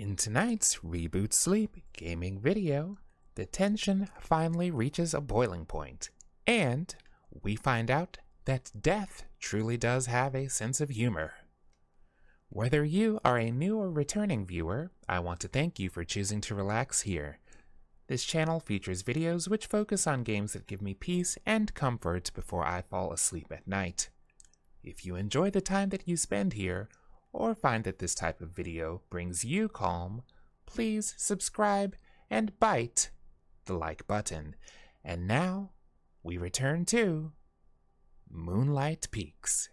In tonight's Reboot Sleep Gaming video, the tension finally reaches a boiling point, and we find out that death truly does have a sense of humor. Whether you are a new or returning viewer, I want to thank you for choosing to relax here. This channel features videos which focus on games that give me peace and comfort before I fall asleep at night. If you enjoy the time that you spend here, or find that this type of video brings you calm, please subscribe and bite the like button. And now, we return to Moonlight Peaks.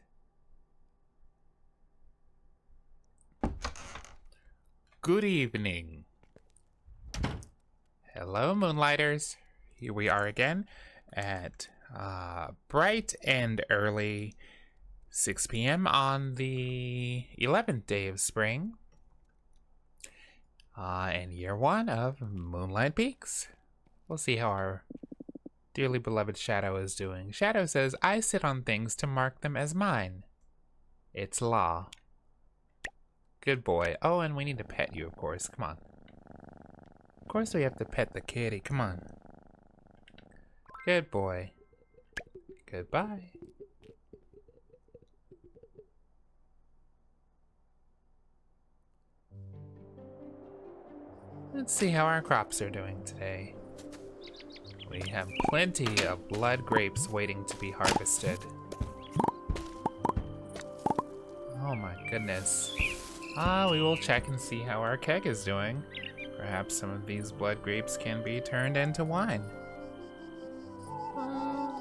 Good evening. Hello, Moonlighters. Here we are again at bright and early 6 p.m. on the 11th day of spring, and year one of Moonlight Peaks. We'll see how our dearly beloved Shadow is doing. Shadow says, I sit on things to mark them as mine. It's law. Good boy. Oh, and we need to pet you, of course. Come on. Of course we have to pet the kitty. Come on. Good boy. Goodbye. Let's see how our crops are doing today. We have plenty of blood grapes waiting to be harvested. Oh my goodness. We will check and see how our keg is doing. Perhaps some of these blood grapes can be turned into wine.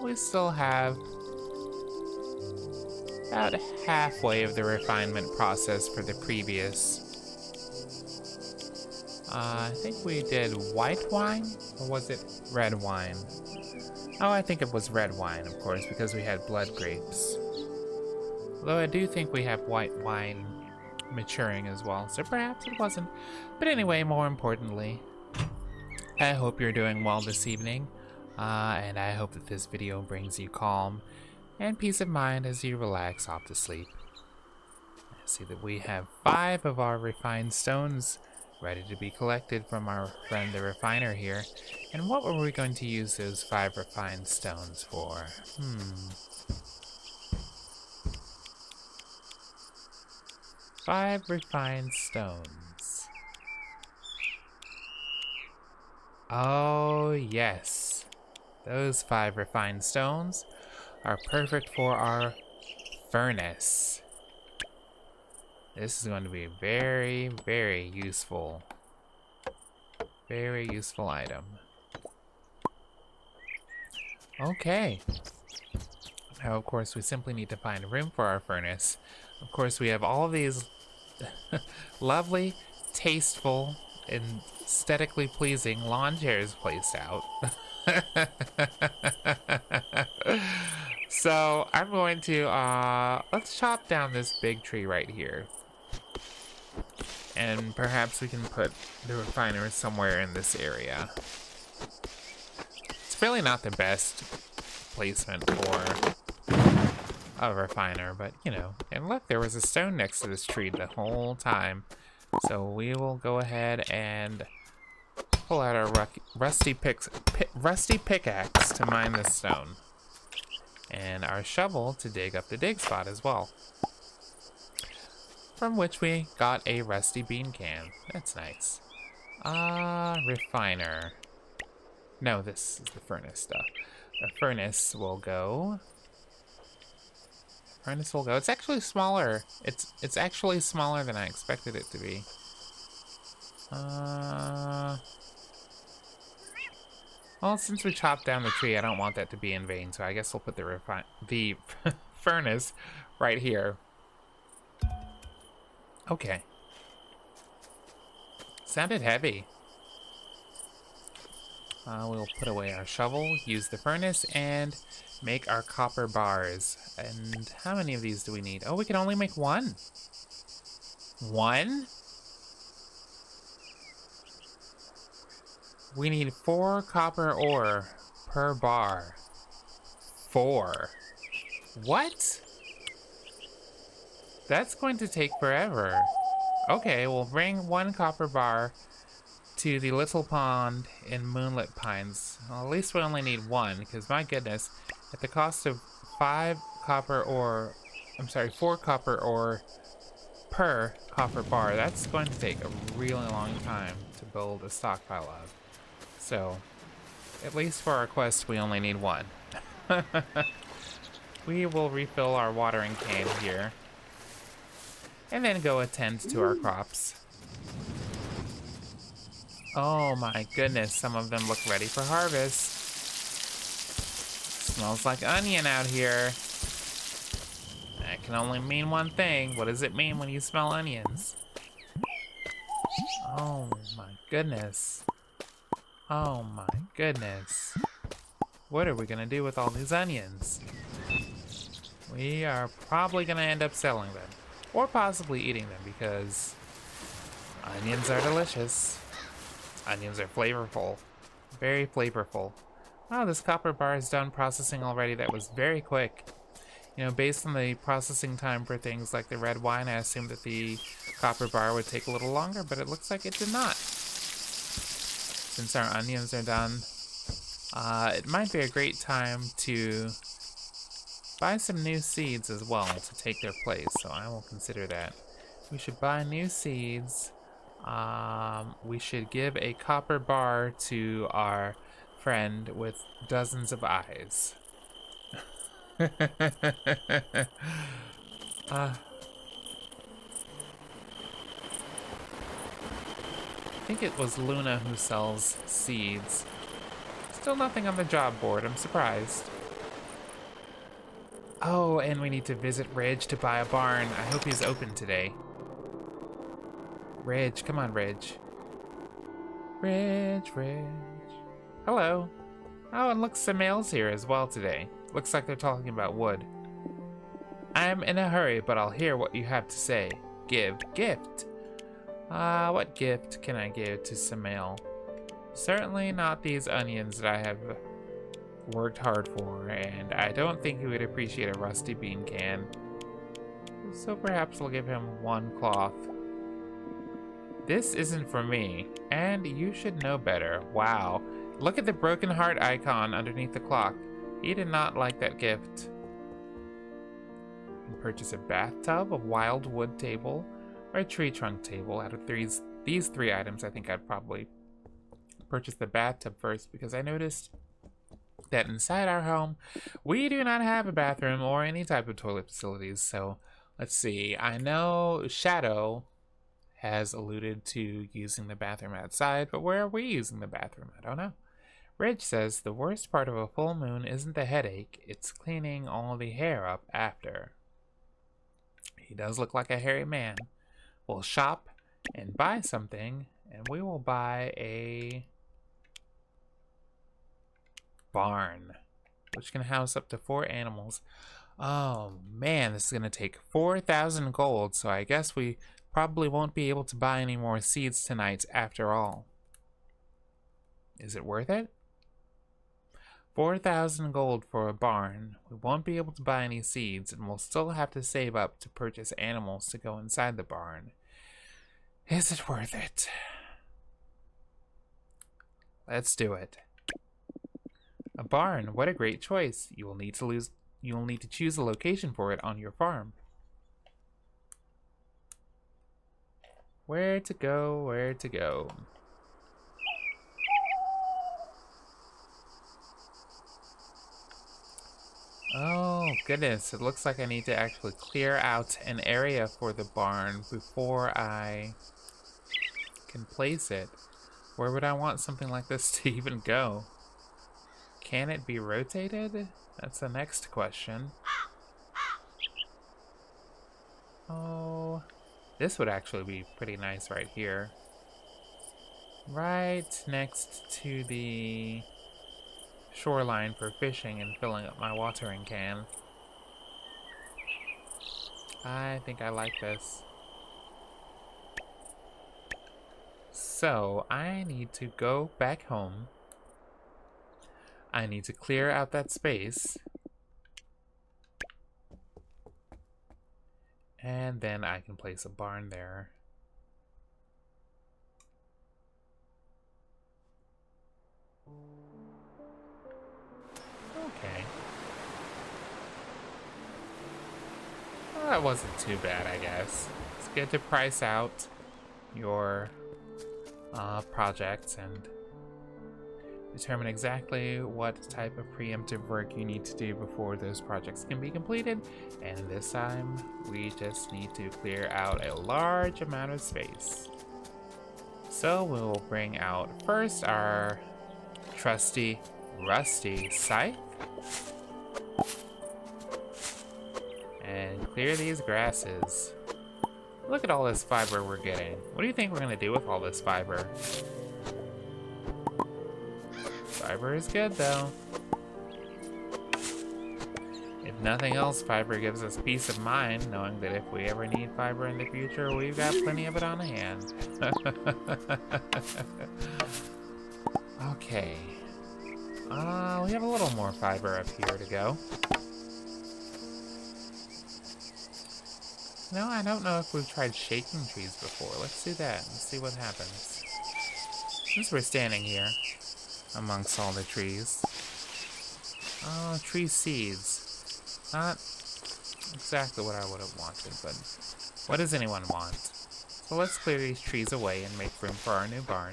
We still have about halfway of the refinement process for the previous. I think we did white wine, or was it red wine? Oh, I think it was red wine, of course, because we had blood grapes. Although I do think we have white wine maturing as well, so perhaps it wasn't. But anyway, more importantly, I hope you're doing well this evening, and I hope that this video brings you calm and peace of mind as you relax off to sleep. I see that we have 5 of our refined stones ready to be collected from our friend the refiner here. And what were we going to use those 5 refined stones for? 5 refined stones. Oh yes, those 5 refined stones are perfect for our furnace. This is going to be a very, very useful item. Okay. Now, of course, we simply need to find room for our furnace. Of course, we have all of these lovely, tasteful, and aesthetically pleasing lawn chairs placed out. So, I'm going to, let's chop down this big tree right here. And perhaps we can put the refiner somewhere in this area. It's really not the best placement for a refiner, but you know. And look, there was a stone next to this tree the whole time. So we will go ahead and pull out our rusty pickaxe to mine this stone. And our shovel to dig up the dig spot as well. From which we got a rusty bean can. That's nice. Refiner. No, this is the furnace stuff. The furnace will go. It's actually smaller. It's actually smaller than I expected it to be. Well, since we chopped down the tree, I don't want that to be in vain, so I guess we'll put the furnace right here. Okay. Sounded heavy. We'll put away our shovel, use the furnace, and make our copper bars. And how many of these do we need? Oh, we can only make 1. 1? We need 4 copper ore per bar. 4. What? That's going to take forever. Okay, we'll bring 1 copper bar to the little pond in Moonlit Pines. Well, at least we only need 1, because my goodness, at the cost of 4 copper ore per copper bar, that's going to take a really long time to build a stockpile of. So, at least for our quest, we only need 1. We will refill our watering can here, and then go attend to our crops. Oh my goodness, some of them look ready for harvest. Smells like onion out here. That can only mean one thing. What does it mean when you smell onions? Oh my goodness. Oh my goodness. What are we gonna do with all these onions? We are probably gonna end up selling them. Or possibly eating them, because onions are delicious. Onions are flavorful. Very flavorful. Oh, this copper bar is done processing already. That was very quick. You know, based on the processing time for things like the red wine, I assumed that the copper bar would take a little longer, but it looks like it did not. Since our onions are done, it might be a great time to buy some new seeds as well to take their place, so I will consider that. We should buy new seeds. We should give a copper bar to our friend with dozens of eyes. I think it was Luna who sells seeds. Still nothing on the job board, I'm surprised. Oh, and we need to visit Ridge to buy a barn. I hope he's open today. Ridge, come on, Ridge. Ridge. Hello. Oh, and look, Samael's here as well today. Looks like they're talking about wood. I'm in a hurry, but I'll hear what you have to say. Give gift. What gift can I give to Samael? Certainly not these onions that I have worked hard for, and I don't think he would appreciate a rusty bean can. So perhaps I'll give him 1 cloth. This isn't for me, and you should know better. Wow. Look at the broken heart icon underneath the clock. He did not like that gift. Purchase a bathtub, a wild wood table, or a tree trunk table. Out of these 3 items, I think I'd probably purchase the bathtub first, because I noticed that inside our home, we do not have a bathroom or any type of toilet facilities. So let's see. I know Shadow has alluded to using the bathroom outside, but where are we using the bathroom? I don't know. Ridge says the worst part of a full moon isn't the headache, it's cleaning all the hair up after. He does look like a hairy man. We'll shop and buy something, and we will buy a barn, which can house up to 4 animals. Oh man, this is gonna take 4,000 gold, so I guess we probably won't be able to buy any more seeds tonight after all. Is it worth it? 4,000 gold for a barn. We won't be able to buy any seeds, and we'll still have to save up to purchase animals to go inside the barn. Is it worth it? Let's do it. A barn, what a great choice. You will need to choose a location for it on your farm. Where to go, where to go? Oh goodness, it looks like I need to actually clear out an area for the barn before I can place it. Where would I want something like this to even go? Can it be rotated? That's the next question. Oh, this would actually be pretty nice right here. Right next to the shoreline for fishing and filling up my watering can. I think I like this. So, I need to go back home. I need to clear out that space. And then I can place a barn there. that wasn't too bad, I guess. It's good to price out your projects and determine exactly what type of preemptive work you need to do before those projects can be completed. And this time, we just need to clear out a large amount of space. So we'll bring out first our trusty, rusty scythe. And clear these grasses. Look at all this fiber we're getting. What do you think we're gonna do with all this fiber? Fiber is good though. If nothing else, fiber gives us peace of mind, knowing that if we ever need fiber in the future, we've got plenty of it on hand. Okay. We have a little more fiber up here to go. No, I don't know if we've tried shaking trees before. Let's do that and see what happens. Since we're standing here amongst all the trees. Oh, tree seeds. Not exactly what I would have wanted, but what does anyone want? So let's clear these trees away and make room for our new barn.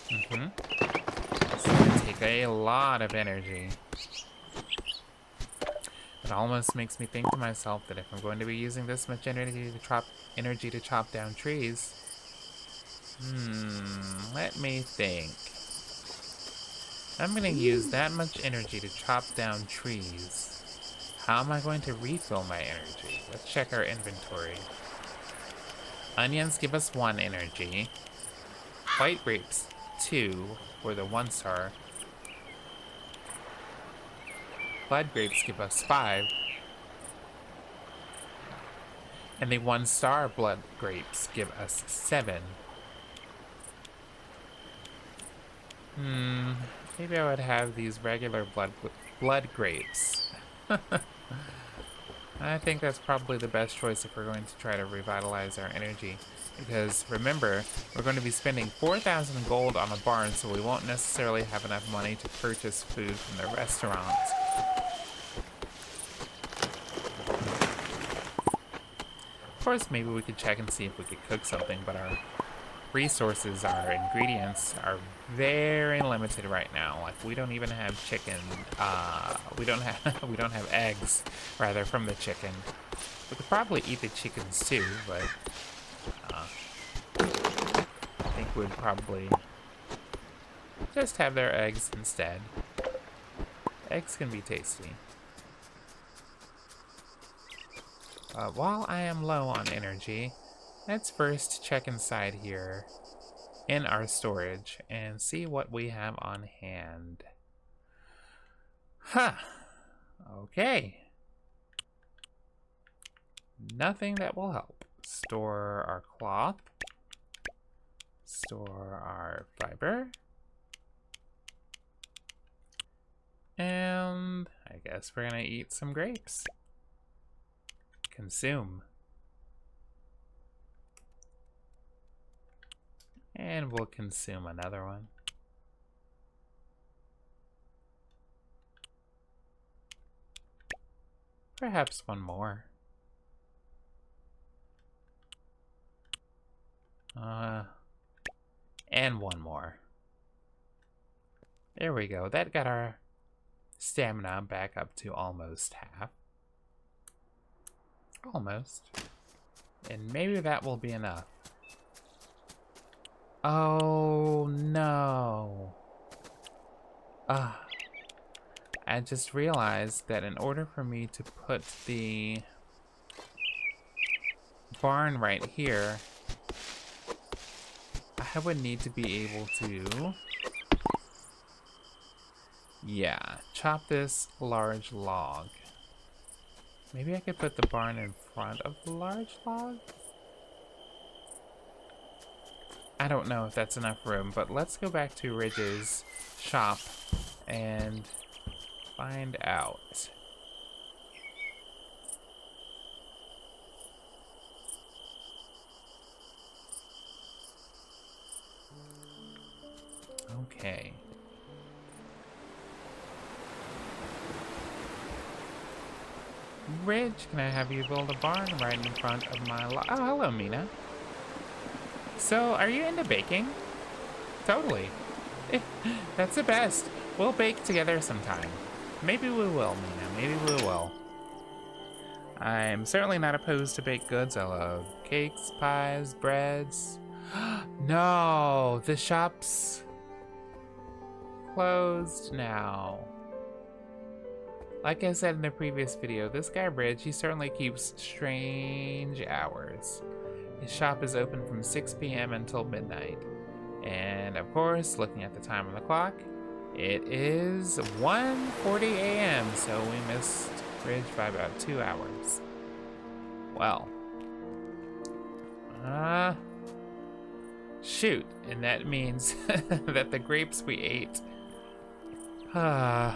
It's gonna take a lot of energy. It almost makes me think to myself that if I'm going to be using this much energy to chop down trees, let me think. I'm gonna use that much energy to chop down trees. How am I going to refill my energy? Let's check our inventory. Onions give us 1 energy. White grapes, 2 for the 1-star. Blood grapes give us 5. And the 1-star blood grapes give us 7. Maybe I would have these regular blood grapes. I think that's probably the best choice if we're going to try to revitalize our energy. Because remember, we're going to be spending 4,000 gold on a barn, so we won't necessarily have enough money to purchase food from the restaurant. Of course, maybe we could check and see if we could cook something, but our resources, our ingredients are very limited right now. Like, we don't even have chicken. We don't have eggs, rather, from the chicken. We could probably eat the chickens too, but I think we'd probably just have their eggs instead. Eggs can be tasty. While I am low on energy, let's first check inside here in our storage and see what we have on hand. Huh. Okay. Nothing that will help. Store our cloth. Store our fiber. And I guess we're gonna eat some grapes. Consume. And we'll consume another one. Perhaps one more. And one more. There we go. That got our stamina back up to almost half. Almost. And maybe that will be enough. Oh no. I just realized that in order for me to put the barn right here, I would need to be able to, chop this large log. Maybe I could put the barn in front of the large log? I don't know if that's enough room, but let's go back to Ridge's shop and find out. Okay. Ridge, can I have you build a barn right in front of my Oh, hello, Mina. So, are you into baking? Totally. That's the best. We'll bake together sometime. Maybe we will, Mina. Maybe we will. I'm certainly not opposed to baked goods. I love cakes, pies, breads. No, the shop's closed now. Like I said in the previous video, this guy Ridge, he certainly keeps strange hours. His shop is open from 6 p.m. until midnight. And of course, looking at the time on the clock, it is 1:40 a.m., so we missed Ridge by about 2 hours. Well. Shoot. And that means that the grapes we ate, we'll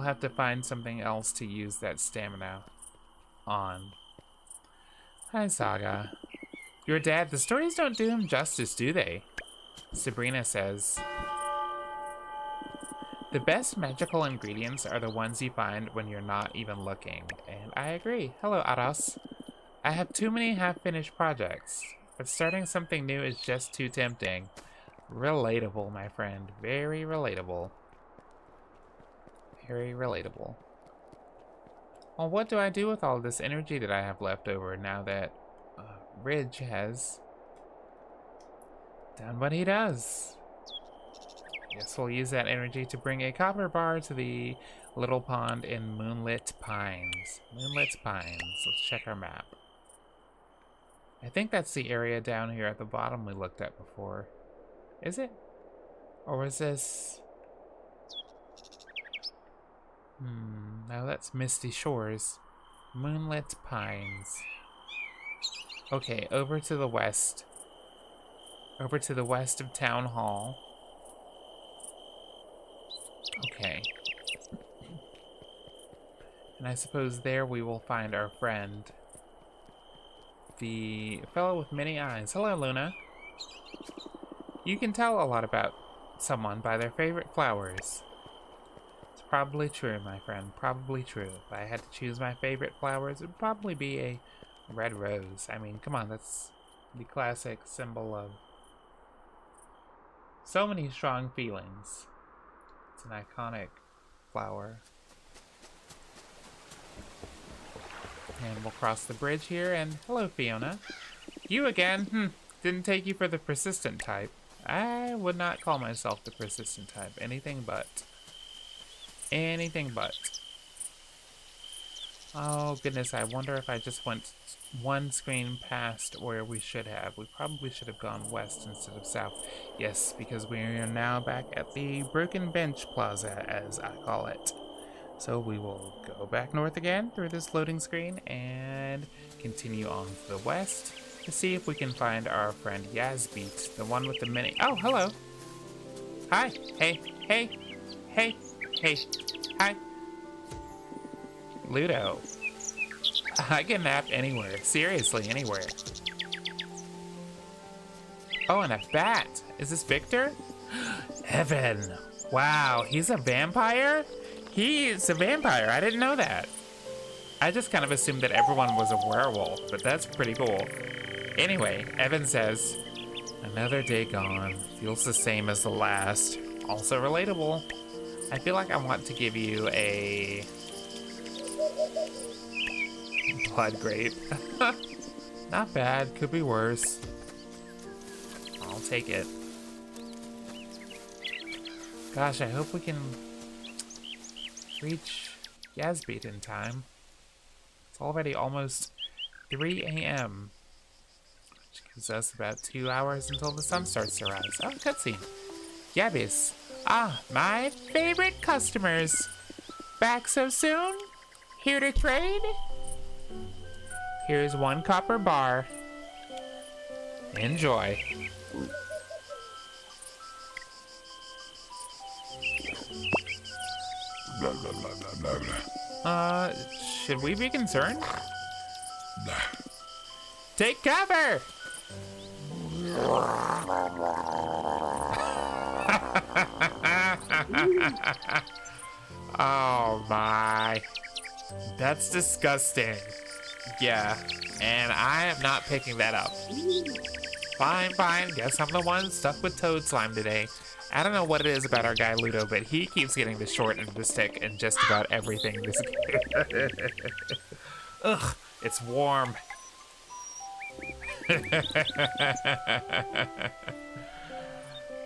have to find something else to use that stamina on. Hi, Saga. Your dad, the stories don't do him justice, do they? Sabrina says, the best magical ingredients are the ones you find when you're not even looking. And I agree. Hello, Aras. I have too many half-finished projects, but starting something new is just too tempting. Relatable, my friend. Very relatable. Very relatable. Well, what do I do with all this energy that I have left over now that Ridge has done what he does? Guess we'll use that energy to bring a copper bar to the little pond in Moonlit Pines. Moonlit Pines. Let's check our map. I think that's the area down here at the bottom we looked at before. Is it? Or was this... no, that's Misty Shores. Moonlit Pines. Okay, over to the west. Over to the west of Town Hall. Okay. And I suppose there we will find our friend. The fellow with many eyes. Hello, Luna. You can tell a lot about someone by their favorite flowers. It's probably true, my friend. Probably true. If I had to choose my favorite flowers, it would probably be a red rose. I mean, come on, that's the classic symbol of so many strong feelings. It's an iconic flower. And we'll cross the bridge here, and hello, Fiona. You again? Didn't take you for the persistent type. I would not call myself the persistent type. Anything but. Anything but. Oh, goodness, I wonder if I just went one screen past where we should have. We probably should have gone west instead of south. Yes, because we are now back at the Broken Bench Plaza, as I call it. So we will go back north again through this loading screen and continue on to the west to see if we can find our friend Yazbeat, the one with the mini. Oh, hello. Hi. Hey. Hey. Hey. Hey. Hi. Ludo. I can nap anywhere. Seriously, anywhere. Oh, and a bat. Is this Victor? Evan. Wow, he's a vampire? He's a vampire. I didn't know that. I just kind of assumed that everyone was a werewolf, but that's pretty cool. Anyway, Evan says, another day gone. Feels the same as the last. Also relatable. I feel like I want to give you a blood grape. Not bad. Could be worse. I'll take it. Gosh, I hope we can reach Yazbeat in time. It's already almost 3 a.m. which gives us about 2 hours until the sun starts to rise. Oh, cutscene. Yabbies. Ah, my favorite customers. Back so soon? Here to trade? Here's 1 copper bar. Enjoy. Should we be concerned? Take cover! Oh my. That's disgusting. Yeah, and I am not picking that up. Fine, fine. Guess I'm the one stuck with toad slime today. I don't know what it is about our guy Ludo, but he keeps getting the short end of the stick in just about everything in this game. Ugh, it's warm.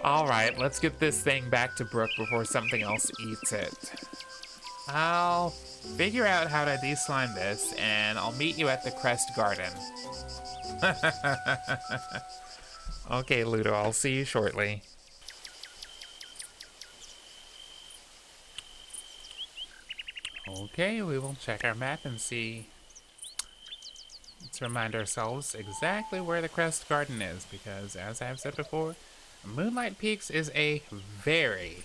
Alright, let's get this thing back to Brook before something else eats it. I'll figure out how to de-slime this, and I'll meet you at the Crest Garden. Okay, Ludo, I'll see you shortly. Okay, we will check our map and see. Let's remind ourselves exactly where the Crest Garden is, because as I've said before, Moonlight Peaks is a very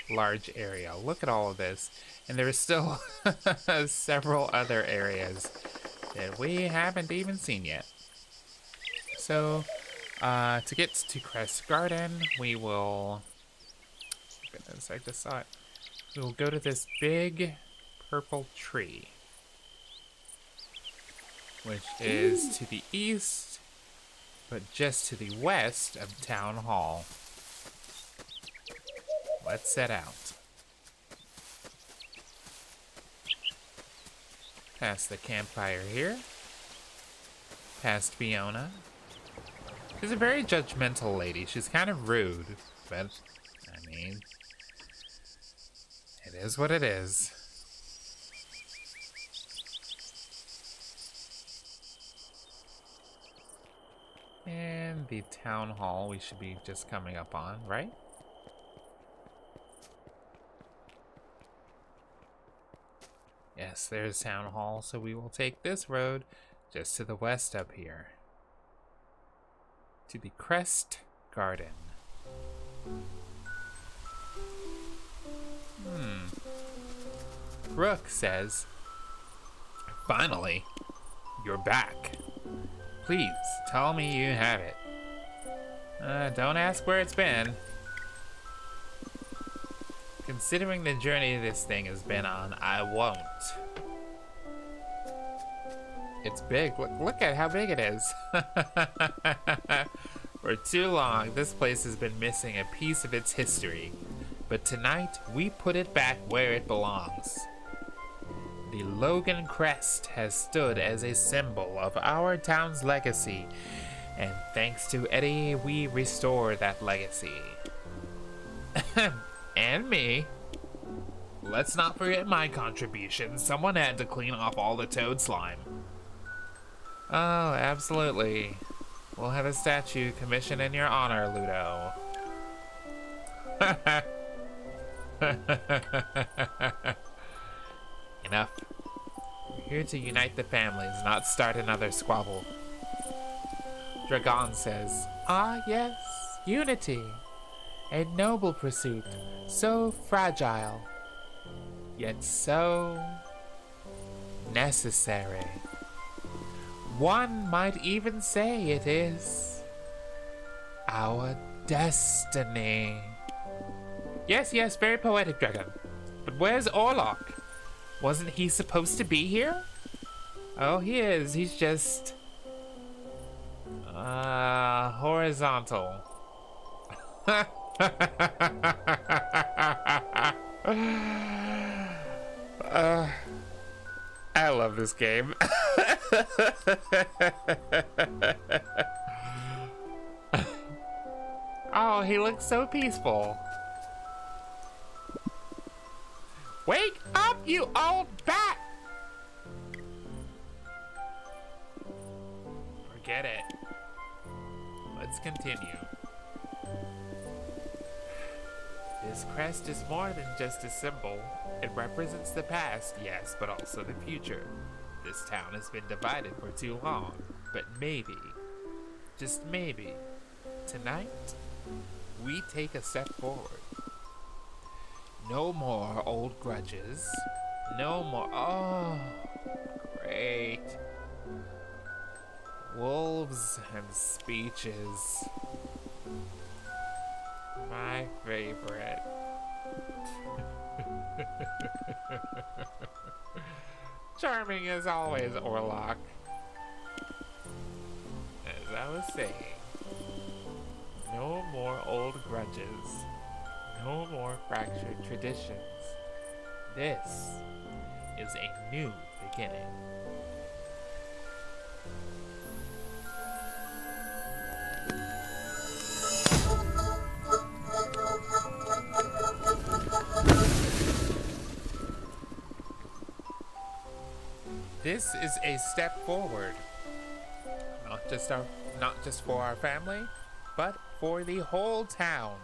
large area. Look at all of this. And there is still several other areas that we haven't even seen yet. So, to get to Crest Garden, we will... Goodness, I just saw it. We will go to this big purple tree, which is to the east, but just to the west of Town Hall. Let's set out. Past the campfire here. Past Fiona. She's a very judgmental lady. She's kind of rude, but, I mean, it is what it is. And the town hall we should be just coming up on, right? Yes, there's town hall, so we will take this road just to the west up here. To the Crest Garden. Brooke says, "Finally, you're back. Please, tell me you have it. Don't ask where it's been. Considering the journey this thing has been on, I won't." It's big. Look at how big it is. For too long, this place has been missing a piece of its history. But tonight, we put it back where it belongs. The Logan Crest has stood as a symbol of our town's legacy, and thanks to Eddie, we restore that legacy. And me. Let's not forget my contribution. Someone had to clean off all the toad slime. Oh, absolutely. We'll have a statue commissioned in your honor, Ludo. Enough. We're here to unite the families, not start another squabble. Dragon says, "Ah, yes, unity. A noble pursuit, so fragile, yet so necessary. One might even say it is our destiny." Yes, yes, very poetic, Dragon. But where's Orlok? Wasn't he supposed to be here? Oh, he is. He's just... horizontal. I love this game. Oh, he looks so peaceful. Wake up, you old bat! Forget it. Let's continue. This crest is more than just a symbol. It represents the past, yes, but also the future. This town has been divided for too long, but maybe, just maybe, tonight, we take a step forward. No more old grudges. No more. Oh, great. Wolves and speeches. My favorite. Charming as always, Orlock. As I was saying, no more old grudges. No more fractured traditions. This is a new beginning. This is a step forward. Not just for our family, but for the whole town.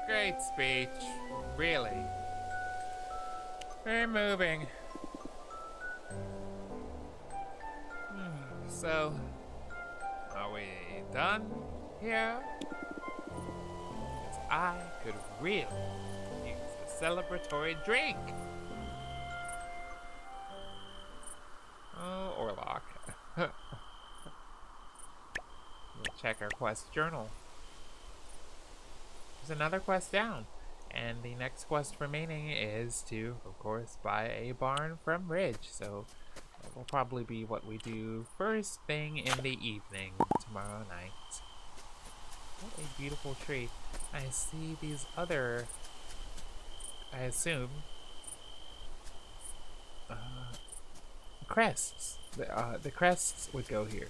Great speech, really. We're moving. So, are we done here? Because I could really use a celebratory drink. Oh, Orlock. We'll check our quest journal. There's another quest down, and the next quest remaining is to, of course, buy a barn from Ridge. So that will probably be what we do first thing in the evening tomorrow night. What a beautiful tree. I see these other, I assume, crests. The crests would go here.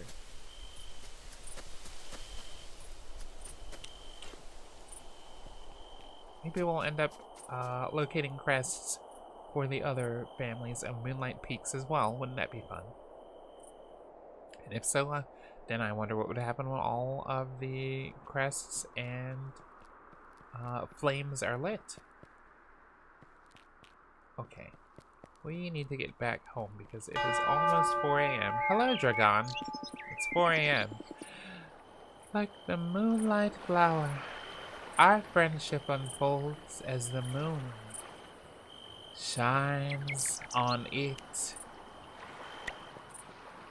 Maybe we'll end up locating crests for the other families of Moonlight Peaks as well. Wouldn't that be fun? And if so, then I wonder what would happen when all of the crests and flames are lit. Okay. We need to get back home because it is almost 4 a.m. Hello, Dragon. It's 4 a.m. Like the moonlight flower, our friendship unfolds as the moon shines on it.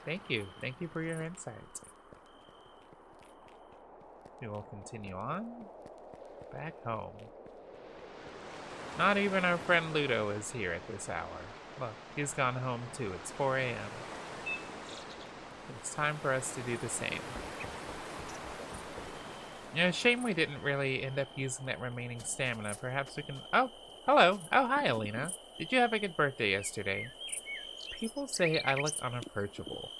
Thank you. Thank you for your insight. We will continue on back home. Not even our friend Ludo is here at this hour. Look, he's gone home too. It's 4 a.m. It's time for us to do the same. You know, shame we didn't really end up using that remaining stamina. Perhaps we can... Oh, hello. Oh, hi, Alina. Did you have a good birthday yesterday? People say I look unapproachable.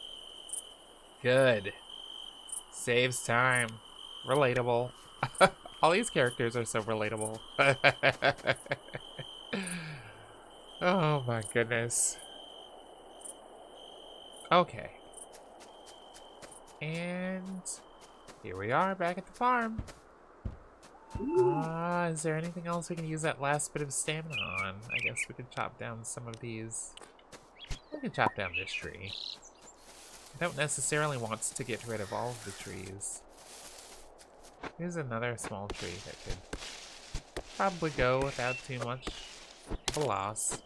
Good. Saves time. Relatable. All these characters are so relatable. Oh my goodness. Okay. And here we are back at the farm. Is there anything else we can use that last bit of stamina on? I guess we could chop down some of these. We can chop down this tree. I don't necessarily want to get rid of all of the trees. Here's another small tree that could probably go without too much of a loss.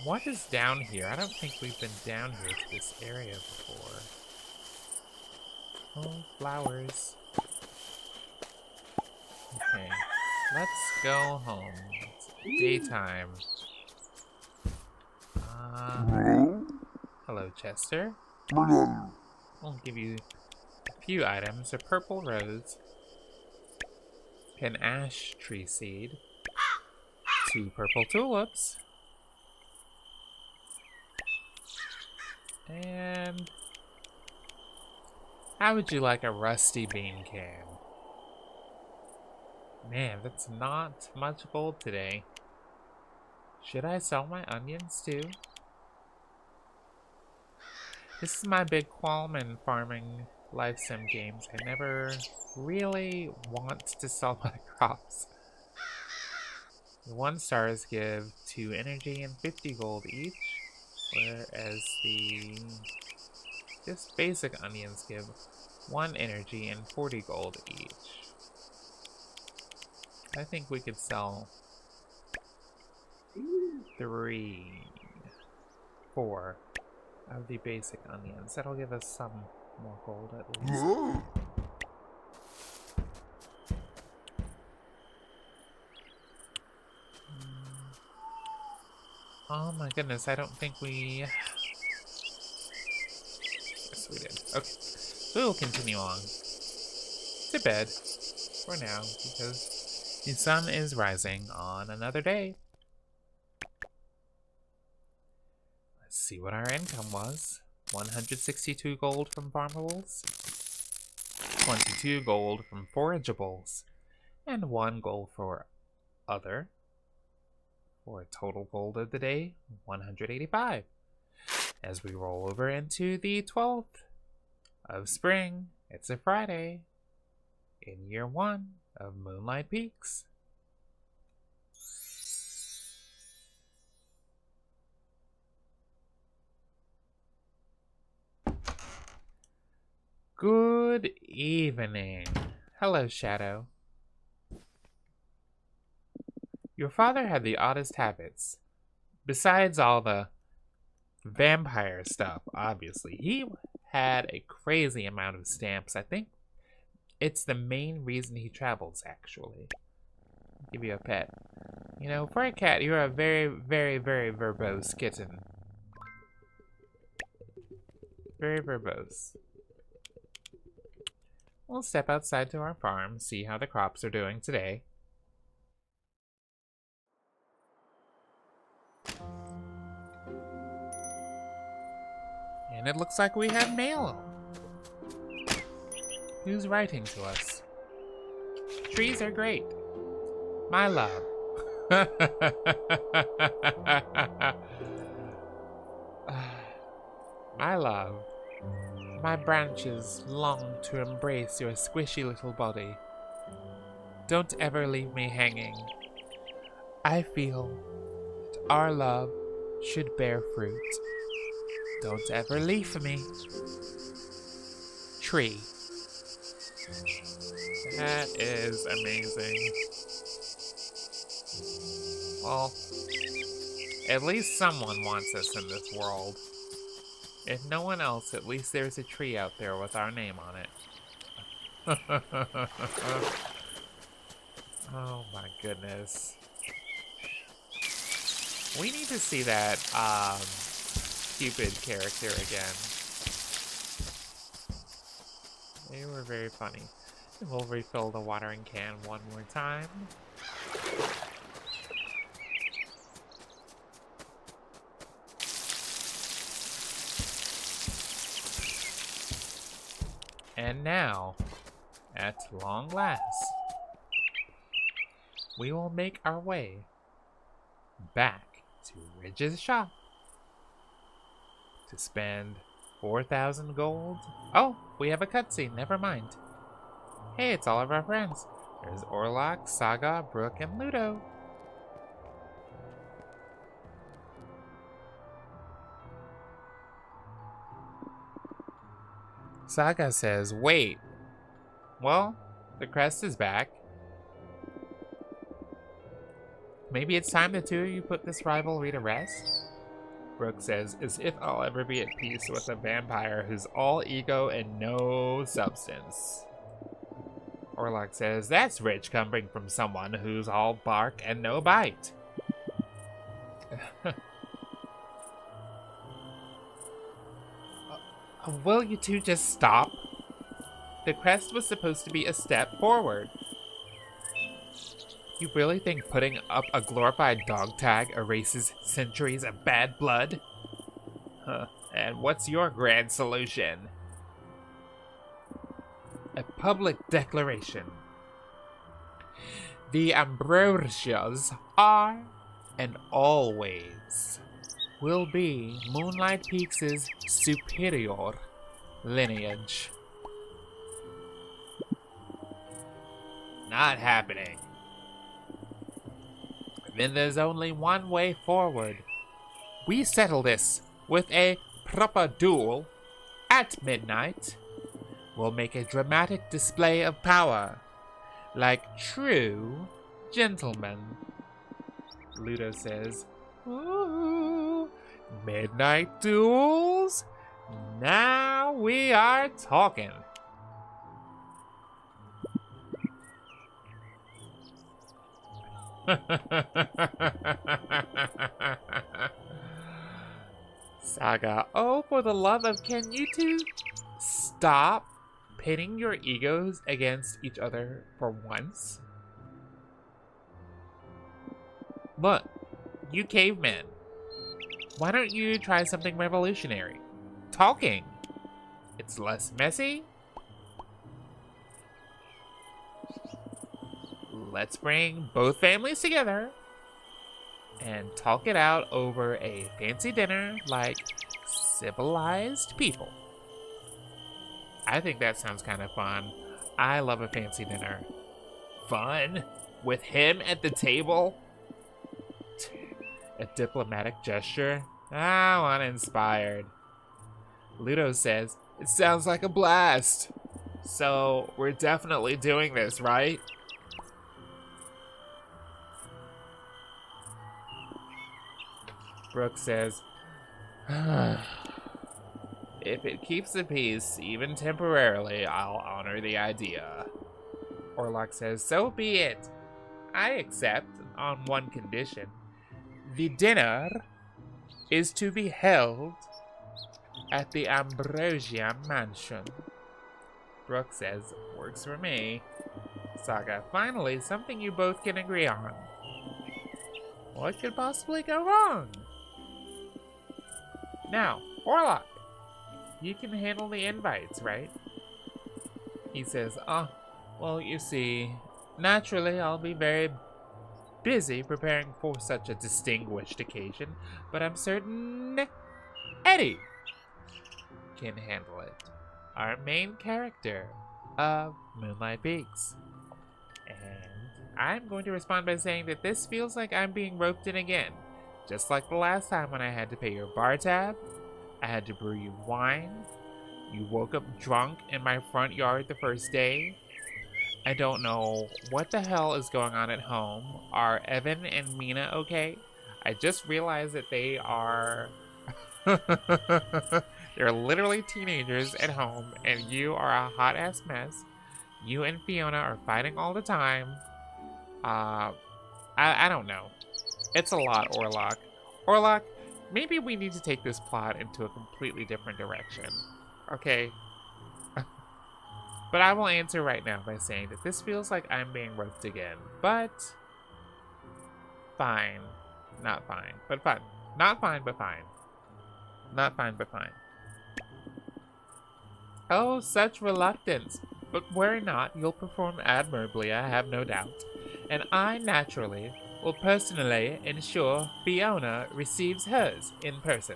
What is down here? I don't think we've been down here to this area before. Oh, flowers. Okay, let's go home. It's daytime. Hello, Chester. I'll give you a few items. A purple rose, an ash tree seed, 2 purple tulips, and how would you like a rusty bean can? Man, that's not much gold today. Should I sell my onions too? This is my big qualm in farming life sim games. I never really want to sell my crops. The 1 stars give 2 energy and 50 gold each, whereas the just basic onions give 1 energy and 40 gold each. I think we could sell 3, 4 of the basic onions. That'll give us some more gold at least. Oh my goodness, I don't think we... Yes, we did. Okay. We will continue on to bed for now because the sun is rising on another day. Let's see what our income was. 162 gold from farmables, 22 gold from forageables, and 1 gold for other. For a total gold of the day, 185. As we roll over into the 12th of spring, it's a Friday, in year 1 of Moonlight Peaks. Good evening. Hello, Shadow. Your father had the oddest habits. Besides all the vampire stuff, obviously, he had a crazy amount of stamps. I think it's the main reason he travels, actually. I'll give you a pet. You know, for a cat, you're a very, very, very verbose kitten. Very verbose. We'll step outside to our farm, see how the crops are doing today. And it looks like we have mail. Who's writing to us? Trees are great. My love. My love. My branches long to embrace your squishy little body. Don't ever leave me hanging. I feel that our love should bear fruit. Don't ever leave me. Tree. That is amazing. Well, at least someone wants us in this world. If no one else, at least there's a tree out there with our name on it. Oh my goodness. We need to see that Cupid character again. They were very funny. We'll refill the watering can one more time. And now, at long last, we will make our way back to Ridge's shop to spend 4,000 gold. Oh, we have a cutscene, never mind. Hey, it's all of our friends. There's Orlok, Saga, Brooke, and Ludo. Saga says, wait. Well, the crest is back. Maybe it's time the two of you put this rivalry to rest? Brooke says, as if I'll ever be at peace with a vampire who's all ego and no substance. Orlok says, that's rich coming from someone who's all bark and no bite. Will you two just stop? The crest was supposed to be a step forward. You really think putting up a glorified dog tag erases centuries of bad blood? Huh. And what's your grand solution? A public declaration. The Ambrosias are and always will be Moonlight Peaks' superior lineage. Not happening. Then there's only one way forward. We settle this with a proper duel at midnight. We'll make a dramatic display of power, like true gentlemen. Ludo says, ooh, midnight duels? Now we are talking. Saga, oh, for the love of, can you two stop pitting your egos against each other for once? Look, you cavemen, why don't you try something revolutionary? Talking. It's less messy. Let's bring both families together and talk it out over a fancy dinner like civilized people. I think that sounds kind of fun. I love a fancy dinner. Fun? With him at the table? A diplomatic gesture? I'm uninspired. Ludo says, it sounds like a blast. So, we're definitely doing this, right? Brooke says, if it keeps the peace, even temporarily, I'll honor the idea. Orlok says, so be it. I accept, on one condition. The dinner is to be held at the Ambrosia Mansion. Brooke says, works for me. Saga, finally, something you both can agree on. What could possibly go wrong? Now, Orlok, you can handle the invites, right? He says, well, you see, naturally I'll be very busy preparing for such a distinguished occasion, but I'm certain Eddie can handle it. Our main character of Moonlight Peaks. And I'm going to respond by saying that this feels like I'm being roped in again. Just like the last time when I had to pay your bar tab, I had to brew you wine, you woke up drunk in my front yard the first day. I don't know what the hell is going on at home. Are Evan and Mina okay? I just realized that they are... They're literally teenagers at home, and you are a hot-ass mess. You and Fiona are fighting all the time. I don't know. It's a lot, Orlok. Orlok, maybe we need to take this plot into a completely different direction. Okay? But I will answer right now by saying that this feels like I'm being roped again. But... fine. Not fine, but fun. Not fine, but fine. Not fine, but fine. Oh, such reluctance. But worry not, you'll perform admirably, I have no doubt. And I, naturally, will personally ensure Fiona receives hers in person.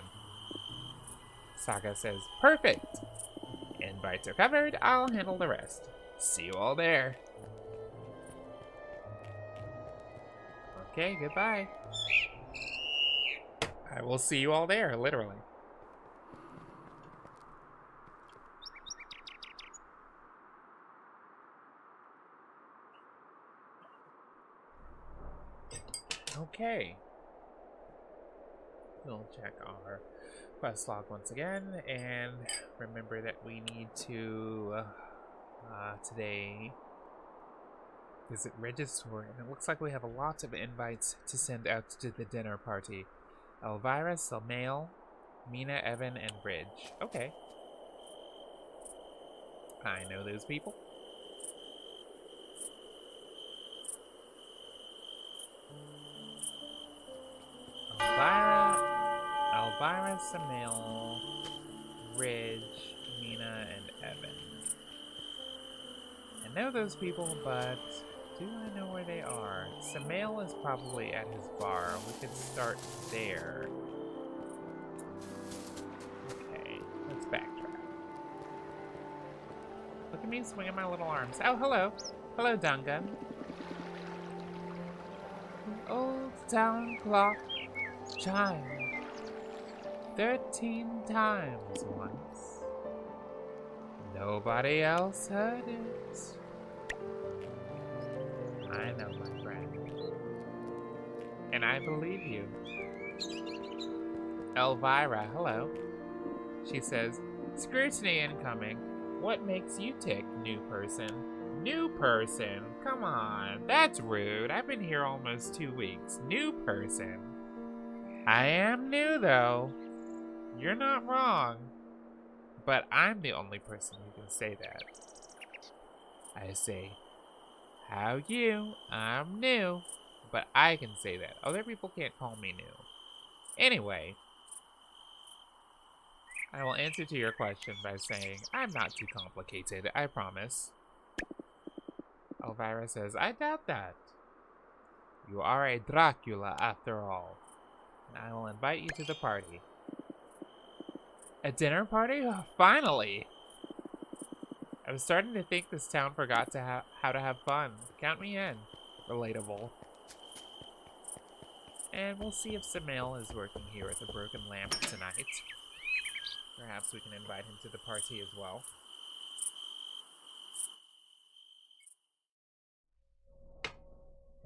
Saga says, perfect. Invites are covered, I'll handle the rest. See you all there. Okay, goodbye. I will see you all there, literally. Okay. We'll check our quest log once again, and remember that we need to today visit Register, and it looks like we have a lot of invites to send out to the dinner party. Elvira, Samael, Mina, Evan, and Bridge. Okay. I know those people. Elvira, Samael, Bridge, Mina, and Evan. I know those people, but do I know where they are? Samael is probably at his bar. We could start there. Okay, let's backtrack. Look at me swinging my little arms. Oh, hello. Hello, Dunga. The old town clock chimed 13 times once. Nobody else heard it. I know, my friend. And I believe you. Elvira, hello. She says, Scrutiny incoming. What makes you tick, new person? New person? Come on, that's rude. I've been here almost 2 weeks. New person. I am new, though. You're not wrong. But I'm the only person who can say that. I say, how you? I'm new. But I can say that. Other people can't call me new. Anyway, I will answer to your question by saying, I'm not too complicated, I promise. Elvira says, I doubt that. You are a Dracula after all. And I will invite you to the party. A dinner party? Oh, finally! I was starting to think this town forgot to how to have fun. Count me in. Relatable. And we'll see if Samael is working here with a broken lamp tonight. Perhaps we can invite him to the party as well.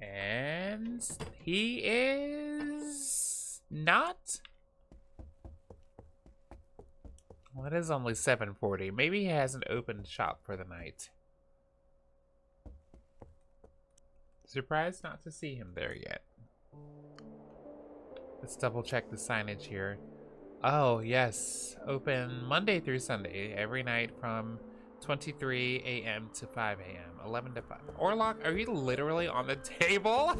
And he is not. Well, it is only 7:40. Maybe he hasn't opened shop for the night. Surprised not to see him there yet. Let's double check the signage here. Oh, yes. Open Monday through Sunday, every night from 23 a.m. to 5 a.m. 11 to 5. Orlok, are you literally on the table?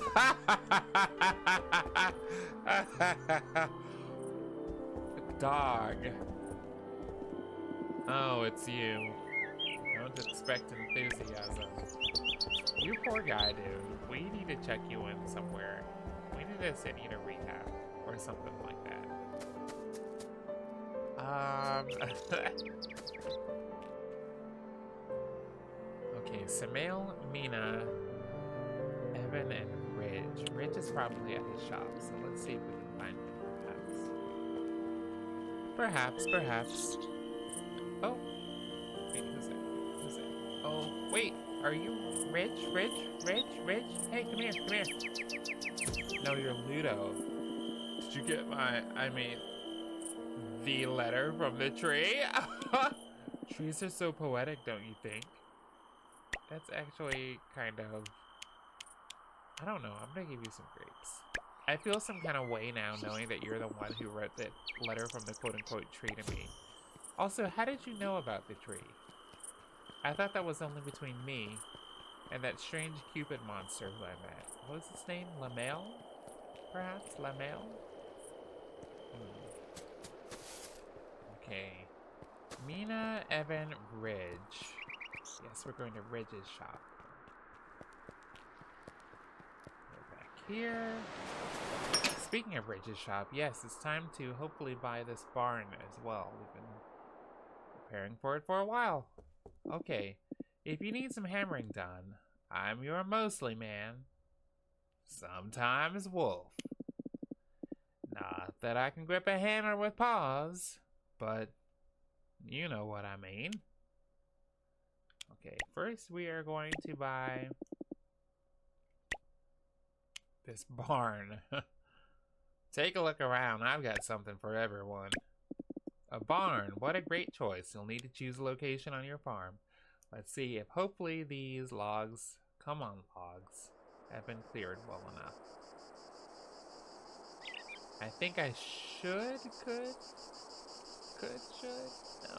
Dog. Oh, it's you. Don't expect enthusiasm. You poor guy, dude. We need to check you in somewhere. We need to send you to rehab or something like that. Okay, Samael, Mina, Evan, and Ridge. Ridge is probably at his shop, so let's see if we can find him, perhaps. Oh, wait, who's that? Oh, wait, are you Ridge? Hey, come here. No, you're Ludo. Did you get the letter from the tree? Trees are so poetic, don't you think? That's actually kind of... I don't know, I'm gonna give you some grapes. I feel some kind of way now knowing that you're the one who wrote that letter from the quote-unquote tree to me. Also, how did you know about the tree? I thought that was only between me and that strange Cupid monster who I met. What was his name? Lamel? Perhaps? Lamel? Okay. Mina, Evan, Ridge. Yes, we're going to Ridge's shop. Go back here. Speaking of Ridge's shop, yes, it's time to hopefully buy this barn as well. We've been preparing for it for a while. Okay, if you need some hammering done, I'm your mostly man. Sometimes wolf. Not that I can grip a hammer with paws, but you know what I mean. Okay, first we are going to buy this barn. Take a look around. I've got something for everyone. A barn. What a great choice. You'll need to choose a location on your farm. Let's see if hopefully these logs, come on logs, have been cleared well enough. I think I should. No.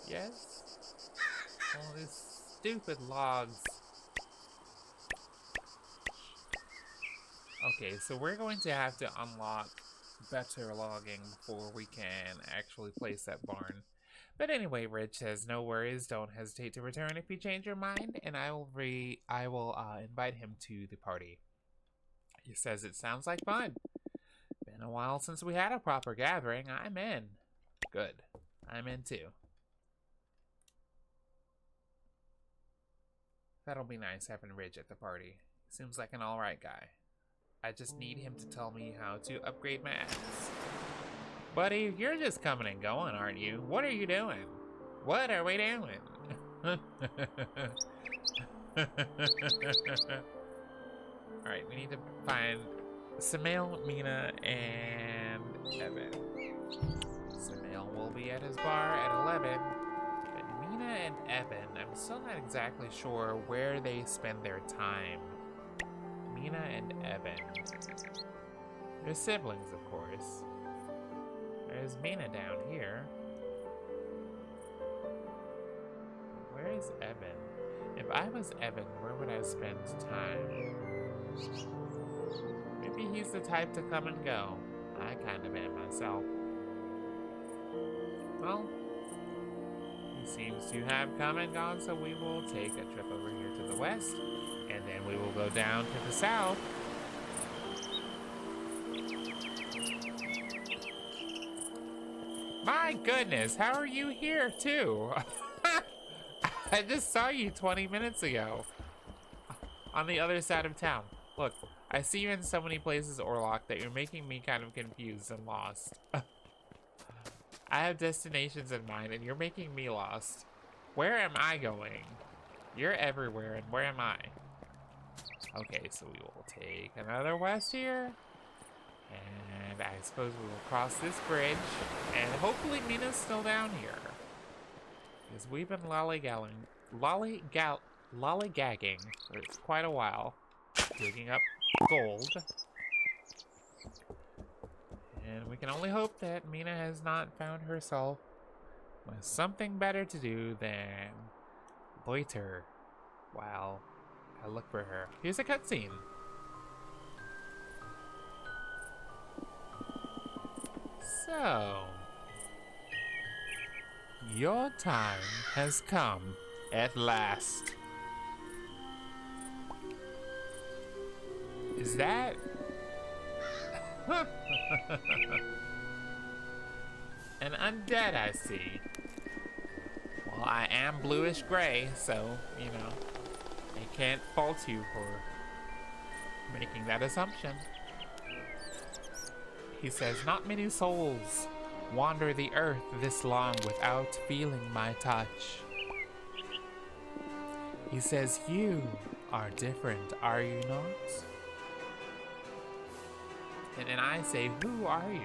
Yes? All these stupid logs. Okay, so we're going to have to unlock better logging before we can actually place that barn. But anyway, Rich says, no worries, don't hesitate to return if you change your mind, and I will invite him to the party. He says it sounds like fun. Been a while since we had a proper gathering. I'm in. Good. I'm in too. That'll be nice having Ridge at the party. Seems like an alright guy. I just need him to tell me how to upgrade my axe. Buddy, you're just coming and going, aren't you? What are you doing? What are we doing? Alright, we need to find Samael, Mina, and Evan. Samael will be at his bar at 11. But Mina and Evan, I'm still not exactly sure where they spend their time. Mina and Evan. They're siblings, of course. There's Mina down here. Where is Evan? If I was Evan, where would I spend time? Maybe he's the type to come and go. I kind of am myself. Well, he seems to have come and gone, so we will take a trip over here to the west, and then we will go down to the south. My goodness, how are you here too? I just saw you 20 minutes ago on the other side of town. Look, I see you in so many places, Orlock, that you're making me kind of confused and lost. I have destinations in mind, and you're making me lost. Where am I going? You're everywhere, and where am I? Okay, so we will take another west here. And I suppose we will cross this bridge. And hopefully Mina's still down here. Because we've been lollygagging for quite a while. Digging up gold. And we can only hope that Mina has not found herself with something better to do than loiter while I look for her. Here's a cutscene. So, your time has come at last. Is that? An undead, I see. Well, I am bluish gray, so, you know, I can't fault you for making that assumption. He says, not many souls wander the earth this long without feeling my touch. He says, you are different, are you not? And then I say, who are you?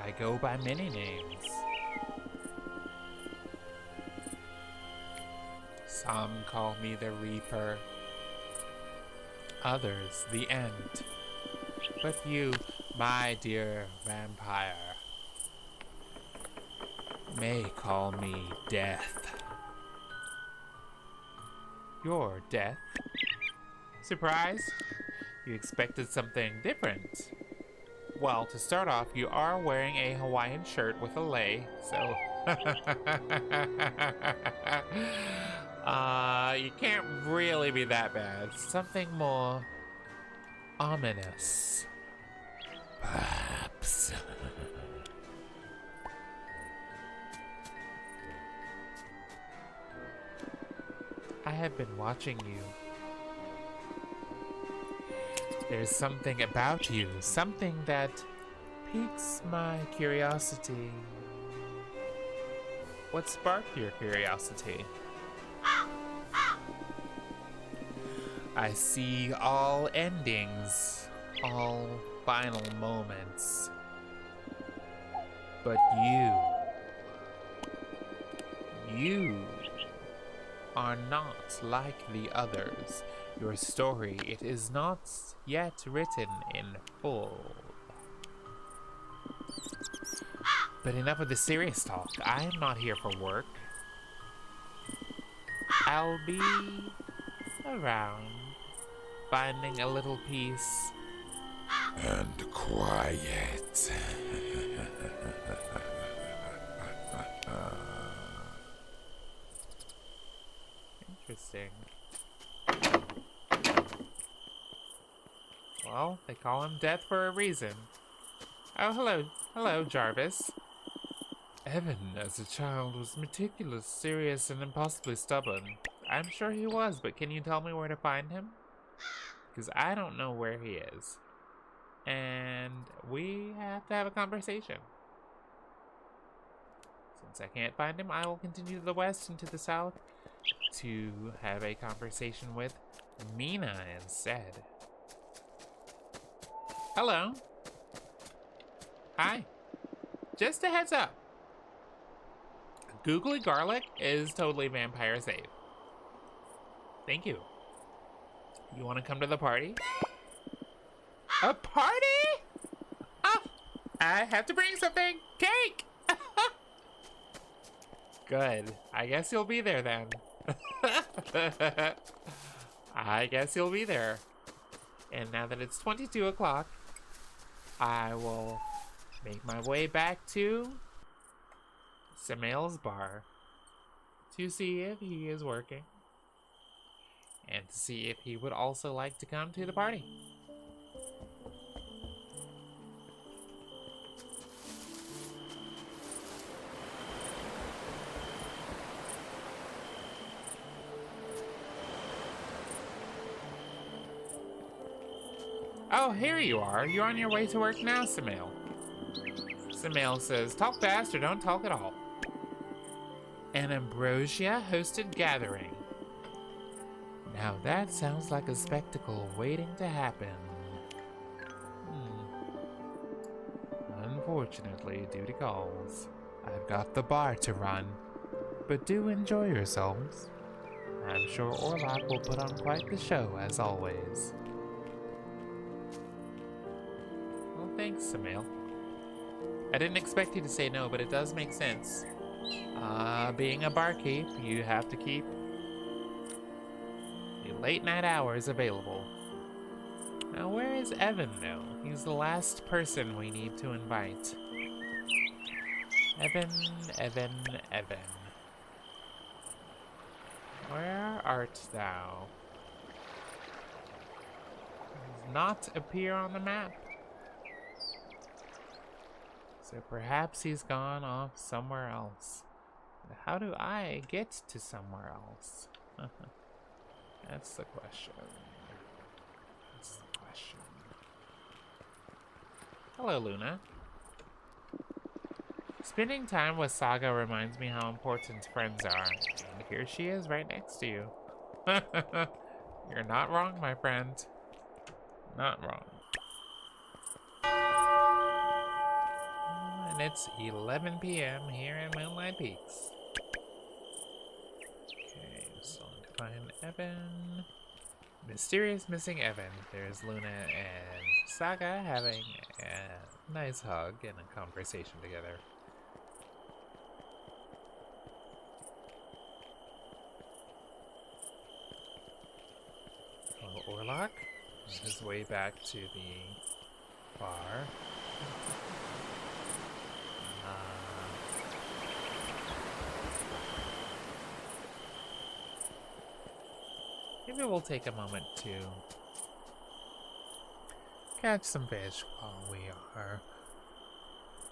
I go by many names. Some call me the Reaper. Others, the End. But you, my dear vampire, may call me Death. Your Death? Surprise? You expected something different. Well, to start off, you are wearing a Hawaiian shirt with a lei, so... you can't really be that bad. Something more ominous. Perhaps. I have been watching you. There's something about you, something that piques my curiosity. What sparked your curiosity? I see all endings, all final moments. But you are not like the others. Your story, it is not yet written in full. But enough of the serious talk. I am not here for work. I'll be around, finding a little peace. And quiet. Interesting. Well, they call him Death for a reason. Oh, hello, Jarvis. Evan, as a child, was meticulous, serious, and impossibly stubborn. I'm sure he was, but can you tell me where to find him? Because I don't know where he is. And we have to have a conversation. Since I can't find him, I will continue to the west and to the south to have a conversation with Mina instead. Hello. Hi. Just a heads up. Googly garlic is totally vampire safe. Thank you. You want to come to the party? A party? Oh, I have to bring something. Cake! Good. I guess you'll be there then. I guess you'll be there. And now that it's 22 o'clock, I will make my way back to Samael's bar to see if he is working and to see if he would also like to come to the party. Oh, here you are. You're on your way to work now, Samael. Samael says, talk fast or don't talk at all. An Ambrosia-hosted gathering. Now that sounds like a spectacle waiting to happen. Unfortunately, duty calls. I've got the bar to run, but do enjoy yourselves. I'm sure Orlok will put on quite the show as always. Well, thanks, Samael. I didn't expect you to say no, but it does make sense. Being a barkeep, you have to keep the late night hours available. Now, where is Evan, though? He's the last person we need to invite. Evan. Where art thou? Does not appear on the map. So perhaps he's gone off somewhere else. How do I get to somewhere else? That's the question. Hello, Luna. Spending time with Saga reminds me how important friends are. And here she is right next to you. You're not wrong, my friend. Not wrong. And it's 11 p.m. here in Moonlight Peaks. Okay, so to find Evan. Mysterious missing Evan. There's Luna and Saga having a nice hug and a conversation together. Hello, Orlok. On his way back to the bar. Maybe we'll take a moment to catch some fish while we are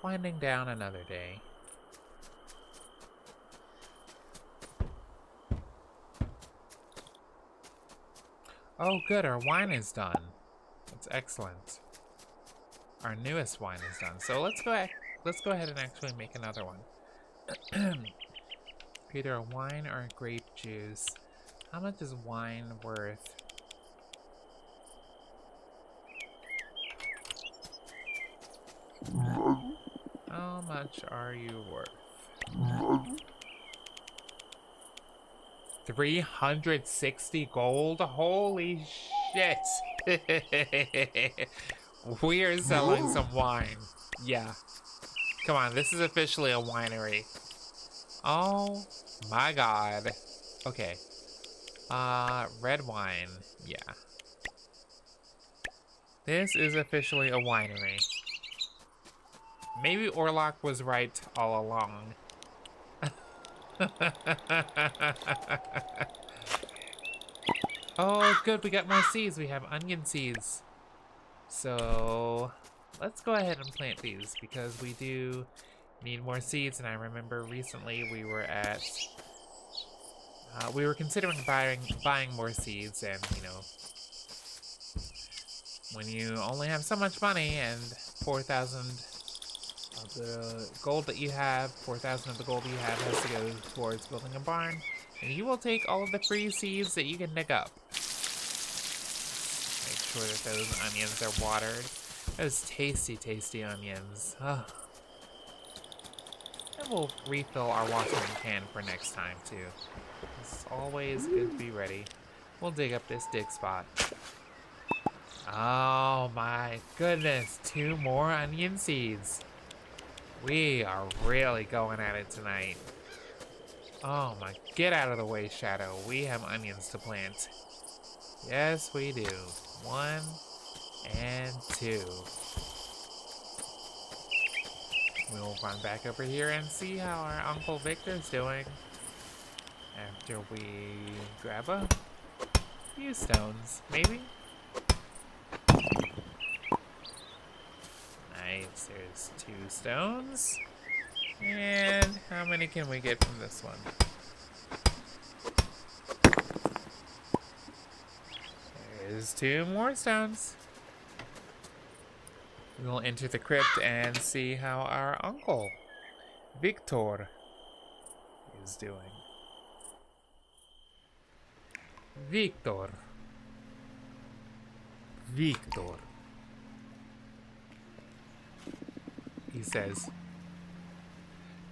winding down another day. Oh good, our wine is done. That's excellent. Our newest wine is done. So let's go ahead and actually make another one. Either a wine or a grape juice. How much is wine worth? How much are you worth? 360 gold? Holy shit! We are selling some wine. Yeah. Come on, this is officially a winery. Oh my god. Okay. Red wine. Yeah. This is officially a winery. Maybe Orlok was right all along. Oh, good. We got more seeds. We have onion seeds. So, let's go ahead and plant these because we do need more seeds. And I remember recently we were at... we were considering buying more seeds, and you know, when you only have so much money and 4,000 of the gold that you have, 4,000 of the gold you have has to go towards building a barn, and you will take all of the free seeds that you can dig up. Make sure that those onions are watered. Those tasty, tasty onions. Ugh. And we'll refill our watering can for next time, too. It's always good to be ready. We'll dig up this dig spot. Oh my goodness, 2 more onion seeds. We are really going at it tonight. Oh my, get out of the way, Shadow. We have onions to plant. Yes, we do. 1 and 2. We'll run back over here and see how our Uncle Victor's doing. After we grab a few stones, maybe? Nice, there's 2 stones. And how many can we get from this one? There's 2 more stones. We'll enter the crypt and see how our uncle, Victor, is doing. Victor. Victor. He says,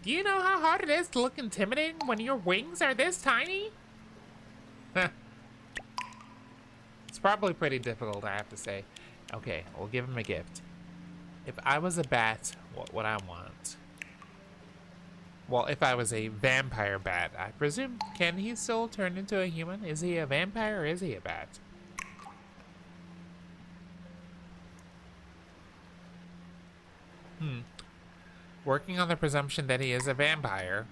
"Do you know how hard it is to look intimidating when your wings are this tiny?" It's probably pretty difficult, I have to say. Okay, we'll give him a gift. If I was a bat, what would I want? Well, if I was a vampire bat, I presume, can he still turn into a human? Is he a vampire or is he a bat? Working on the presumption that he is a vampire,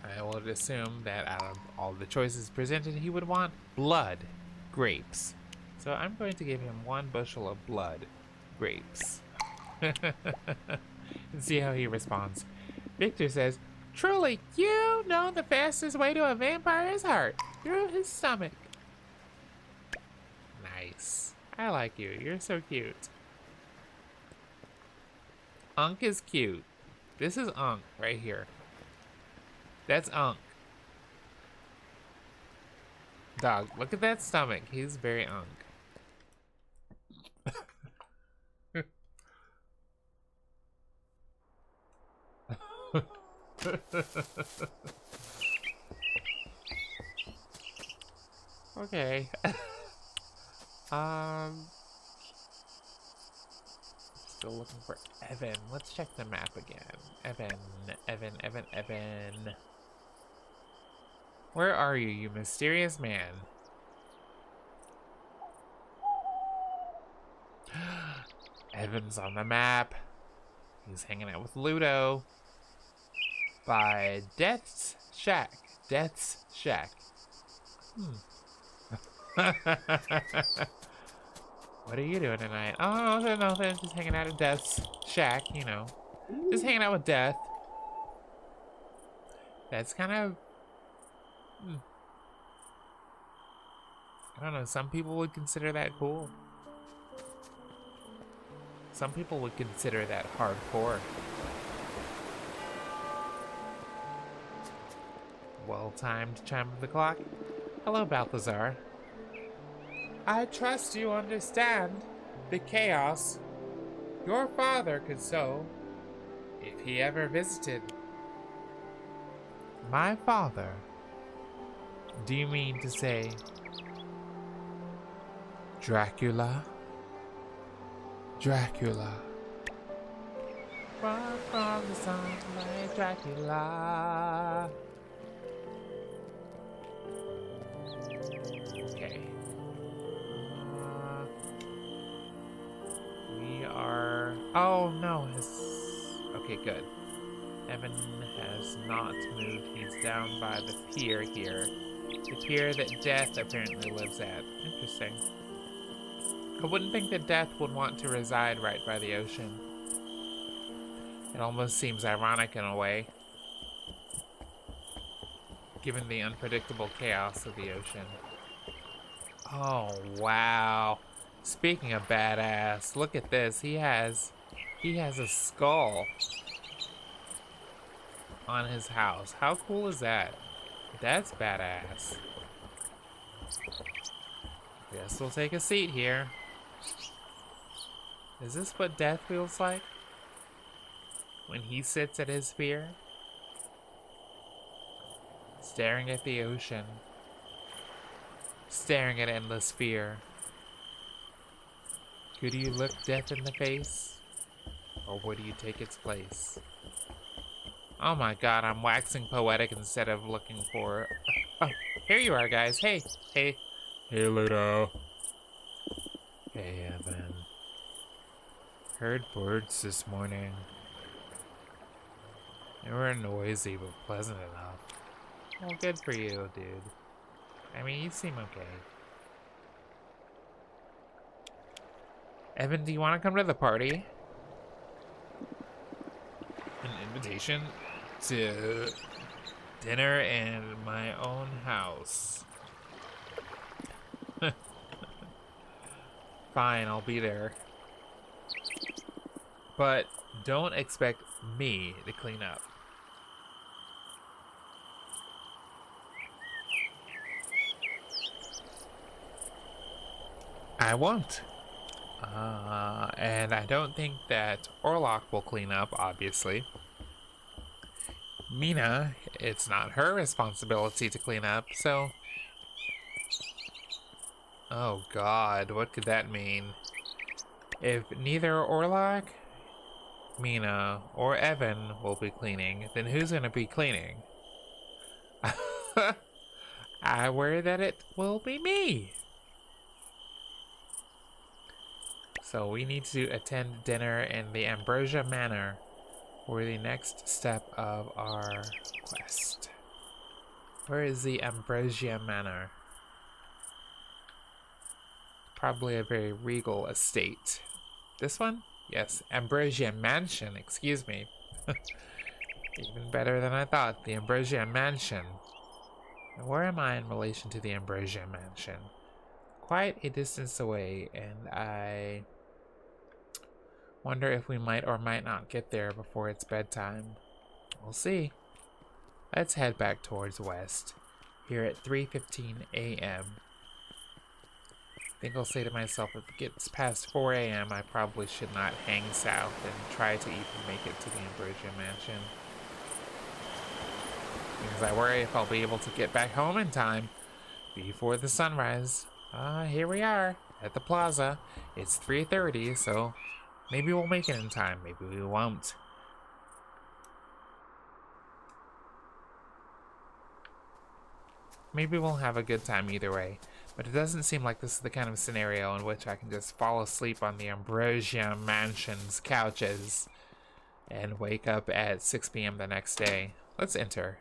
I would assume that out of all the choices presented, he would want blood grapes. So I'm going to give him 1 bushel of blood grapes. And see how he responds. Victor says, "Truly, you know the fastest way to a vampire's heart, through his stomach." Nice. I like you. You're so cute. Unk is cute. This is Unk right here. That's Unk. Dog, look at that stomach. He's very Unk. Okay. Still looking for Evan. Let's check the map again. Evan. Where are you, you mysterious man? Evan's on the map. He's hanging out with Ludo. By Death's Shack. Death's Shack. What are you doing tonight? Oh, nothing. Just hanging out at Death's Shack, you know. Just hanging out with Death. That's kind of... I don't know. Some people would consider that cool. Some people would consider that hardcore. Well-timed chime of the clock. Hello, Balthazar. I trust you understand the chaos your father could sow if he ever visited. My father? Do you mean to say Dracula? Dracula. Run from the sunlight, Dracula. Okay. We are... Oh, no. Okay, good. Evan has not moved. He's down by the pier here. The pier that Death apparently lives at. Interesting. I wouldn't think that Death would want to reside right by the ocean. It almost seems ironic in a way, given the unpredictable chaos of the ocean. Oh, wow. Speaking of badass, look at this. He has a skull on his house. How cool is that? That's badass. Guess we'll take a seat here. Is this what death feels like? When he sits at his sphere? Staring at the ocean. Staring at endless fear. Could you look death in the face? Or would you take its place? Oh my god, I'm waxing poetic instead of looking for... Oh, here you are, guys. Hey. Hey, Ludo. Hey, Evan. Heard birds this morning. They were noisy, but pleasant enough. Well, good for you, dude. I mean, you seem okay. Evan, do you want to come to the party? An invitation to dinner in my own house. Fine, I'll be there. But don't expect me to clean up. I won't. And I don't think that Orlok will clean up, obviously. Mina, it's not her responsibility to clean up, so... Oh god, what could that mean? If neither Orlok, Mina, or Evan will be cleaning, then who's gonna be cleaning? I worry that it will be me. So we need to attend dinner in the Ambrosia Manor for the next step of our quest. Where is the Ambrosia Manor? Probably a very regal estate. This one? Yes, Ambrosia Mansion, excuse me. Even better than I thought, the Ambrosia Mansion. And where am I in relation to the Ambrosia Mansion? Quite a distance away, and I wonder if we might or might not get there before it's bedtime. We'll see. Let's head back towards west, here at 3:15 a.m. I think I'll say to myself, if it gets past 4 a.m., I probably should not hang south and try to even make it to the Ambrosia Mansion. Because I worry if I'll be able to get back home in time before the sunrise. Here we are at the plaza. It's 3:30, so maybe we'll make it in time. Maybe we won't. Maybe we'll have a good time either way. But it doesn't seem like this is the kind of scenario in which I can just fall asleep on the Ambrosia Mansion's couches and wake up at 6 p.m. the next day. Let's enter.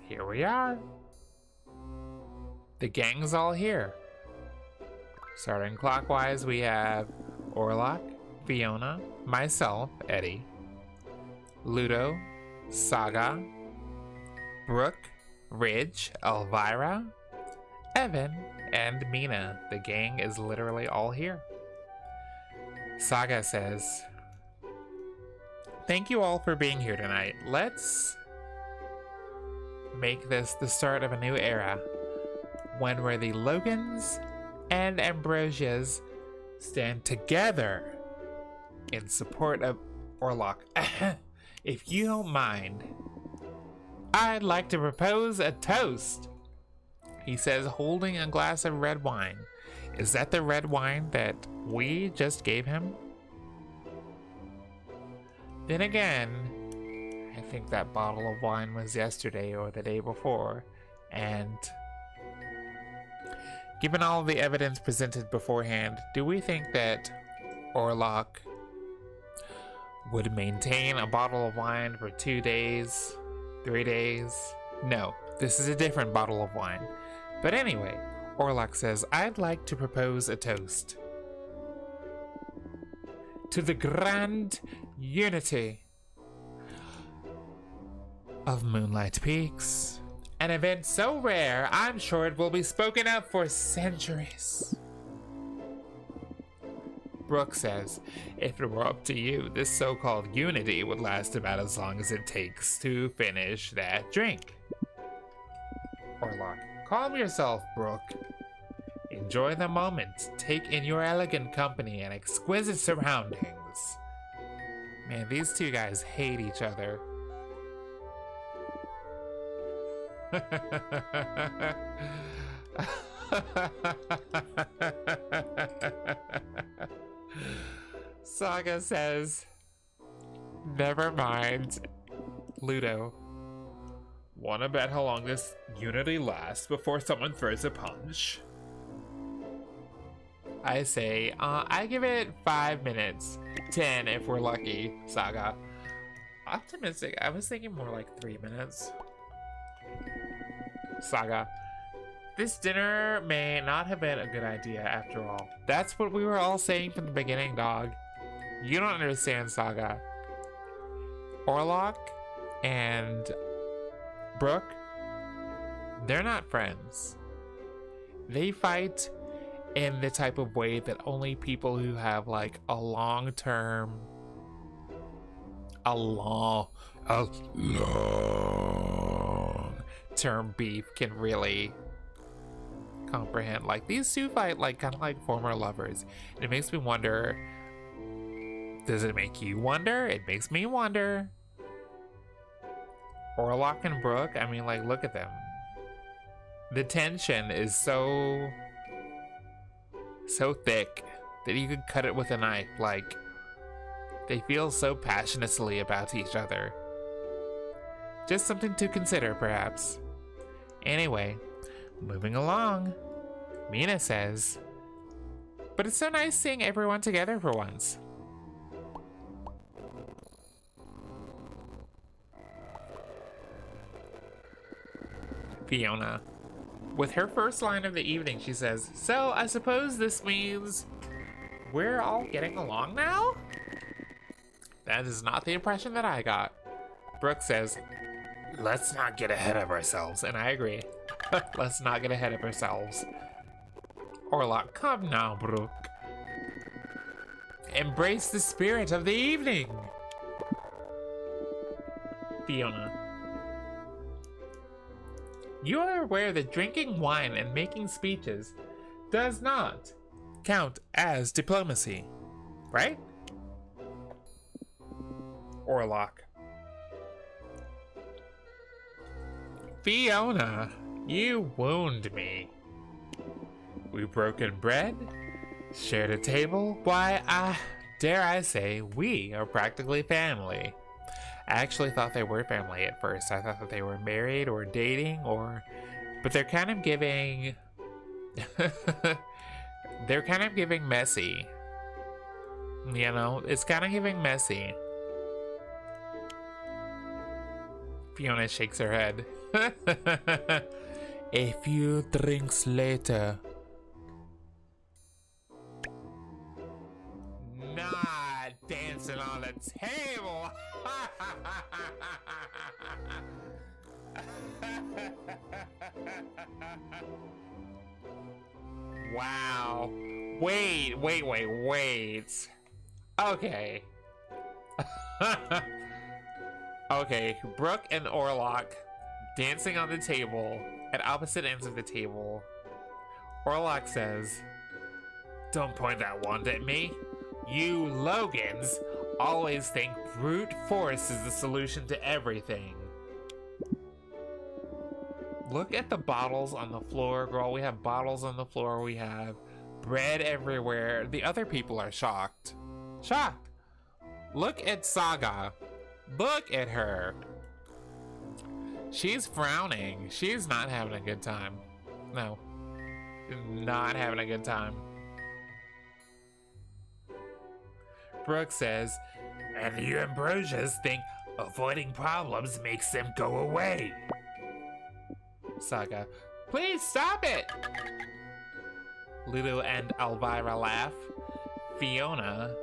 Here we are. The gang's all here. Starting clockwise, we have Orlok, Fiona, myself, Eddie, Ludo, Saga, Brooke, Ridge, Elvira, Evan, and Mina. The gang is literally all here. Saga says, "Thank you all for being here tonight. Let's make this the start of a new era, one where the Logans and Ambrosias stand together in support of Orlok. If you don't mind, I'd like to propose a toast," he says, holding a glass of red wine. Is that the red wine that we just gave him? Then again, I think that bottle of wine was yesterday or the day before, and given all of the evidence presented beforehand, do we think that Orlok would maintain a bottle of wine for 2 days, 3 days? No, this is a different bottle of wine. But anyway, Orlok says, "I'd like to propose a toast to the grand unity of Moonlight Peaks. An event so rare, I'm sure it will be spoken of for centuries." Brooke says, "If it were up to you, this so-called unity would last about as long as it takes to finish that drink." Orlok, Calm yourself, Brooke. Enjoy the moment. Take in your elegant company and exquisite surroundings. Man, these two guys hate each other. Saga says, never mind. Ludo, wanna bet how long this unity lasts before someone throws a punch? I say, I give it 5 minutes. 10 if we're lucky, Saga. Optimistic, I was thinking more like 3 minutes. Saga, this dinner may not have been a good idea after all. That's what we were all saying from the beginning, dog. You don't understand, Saga. Orlok and Brooke, they're not friends. They fight in the type of way that only people who have like a long-term beef can really comprehend. Like, these two fight like kind of like former lovers. And it makes me wonder, does it make you wonder? It makes me wonder. Orlok and Brooke, I mean, like, look at them. The tension is so thick that you could cut it with a knife. Like, they feel so passionately about each other. Just something to consider, perhaps. Anyway, moving along, Mina says, but it's so nice seeing everyone together for once. Fiona, with her first line of the evening, she says, so I suppose this means we're all getting along now? That is not the impression that I got. Brooke says, let's not get ahead of ourselves, and I agree. Let's not get ahead of ourselves. Orlok, come now, Brooke. Embrace the spirit of the evening. Fiona, you are aware that drinking wine and making speeches does not count as diplomacy, right? Orlok, Fiona, you wound me. We've broken bread, shared a table. Why, dare I say, we are practically family. I actually thought they were family at first. I thought that they were married or dating but they're kind of giving, they're kind of giving messy. You know, it's kind of giving messy. Fiona shakes her head. A few drinks later. Not dancing on the table. Wow. Wait. Okay. Okay, Brooke and Orlok dancing on the table at opposite ends of the table. Orlok says, don't point that wand at me. You Logans always think brute force is the solution to everything. Look at the bottles on the floor, girl. We have bottles on the floor. We have bread everywhere. The other people are shocked. Shocked. Look at Saga. Look at her. She's frowning. She's not having a good time. No. Not having a good time. Brooke says, and you Ambrosias think avoiding problems makes them go away. Saga, please stop it. Ludo and Elvira laugh. Fiona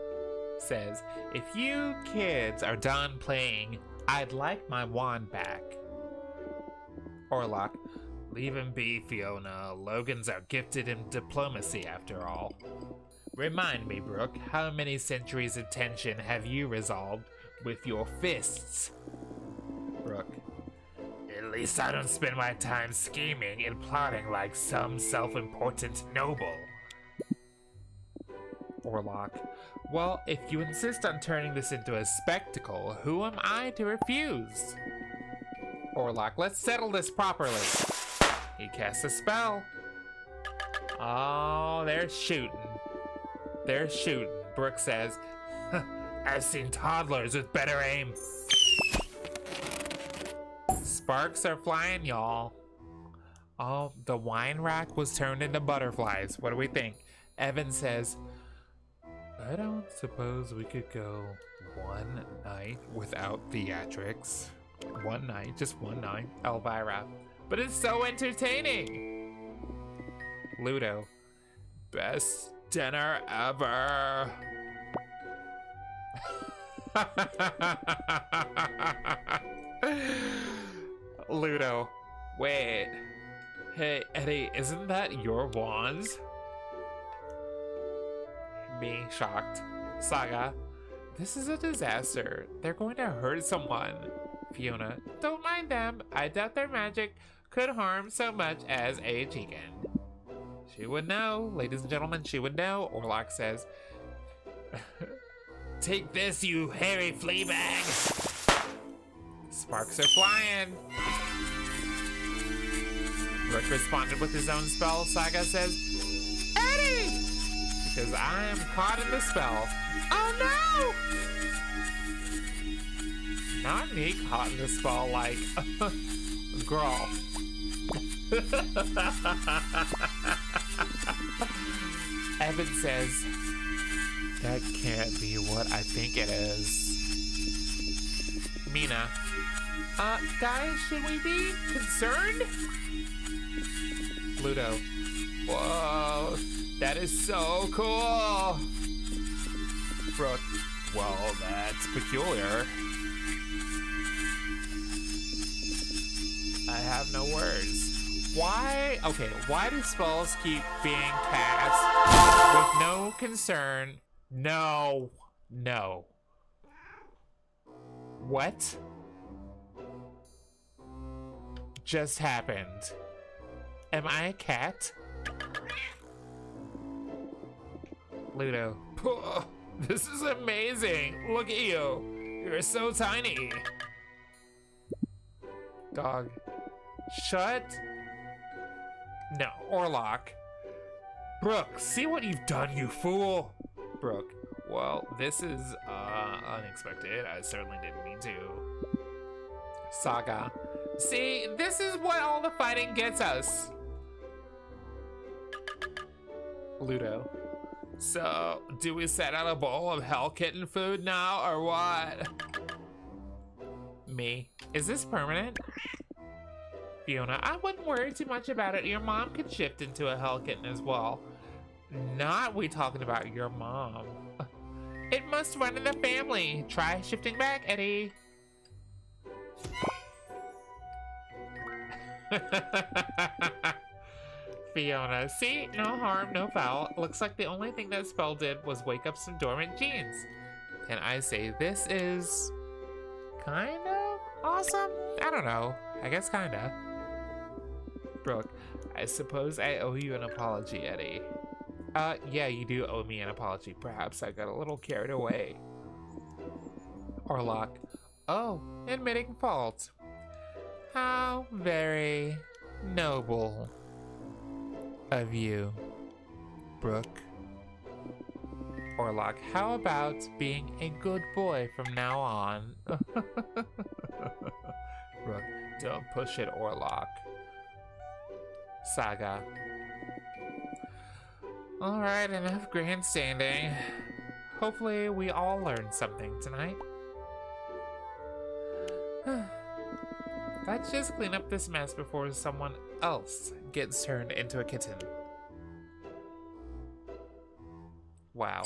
says, if you kids are done playing, I'd like my wand back. Orlok, leave him be, Fiona. Logans are gifted in diplomacy after all. Remind me, Brooke, how many centuries of tension have you resolved with your fists? Brooke, least I don't spend my time scheming and plotting like some self-important noble. Orlok, well, if you insist on turning this into a spectacle, who am I to refuse? Orlok, let's settle this properly. He casts a spell. Oh, they're shooting. They're shooting. Brooke says, I've seen toddlers with better aim. Sparks are flying, y'all. Oh, the wine rack was turned into butterflies. What do we think? Evan says, I don't suppose we could go one night without theatrics. One night, just one night. Elvira, but it's so entertaining. Ludo, best dinner ever. Ludo, wait. Hey, Eddie, isn't that your wands? Me, shocked. Saga, this is a disaster. They're going to hurt someone. Fiona, don't mind them. I doubt their magic could harm so much as a chicken. She would know, ladies and gentlemen, she would know. Orlok says, take this, you hairy flea bag. Sparks are flying. Rook responded with his own spell. Saga says, Eddie! Because I am caught in the spell. Oh no! Not me caught in the spell like, girl. Evan says, that can't be what I think it is. Mina, guys, should we be concerned? Ludo, whoa, that is so cool. Brooke, well, that's peculiar. I have no words. Why do spells keep being cast with no concern? No. What just happened? Am I a cat? Ludo, this is amazing. Look at you. You're so tiny. Dog, shut. No, Orlok. Brooke, see what you've done, you fool. Brooke, well, this is unexpected. I certainly didn't mean to. Saga, see, this is what all the fighting gets us. Ludo, so do we set out a bowl of Hellkitten food now or what? Me, is this permanent? Fiona, I wouldn't worry too much about it. Your mom could shift into a Hellkitten as well. Not we talking about your mom. It must run in the family. Try shifting back, Eddie. Fiona, see? No harm, no foul. Looks like the only thing that spell did was wake up some dormant genes. Can I say this is kind of awesome? I don't know. I guess kinda. Brooke, I suppose I owe you an apology, Eddie. Yeah, you do owe me an apology. Perhaps I got a little carried away. Orlok, oh, admitting fault. How very noble of you, Brooke. Orlok, how about being a good boy from now on? Brooke, don't push it, Orlok. Saga. Alright, enough grandstanding. Hopefully we all learned something tonight. Let's just clean up this mess before someone else gets turned into a kitten. Wow.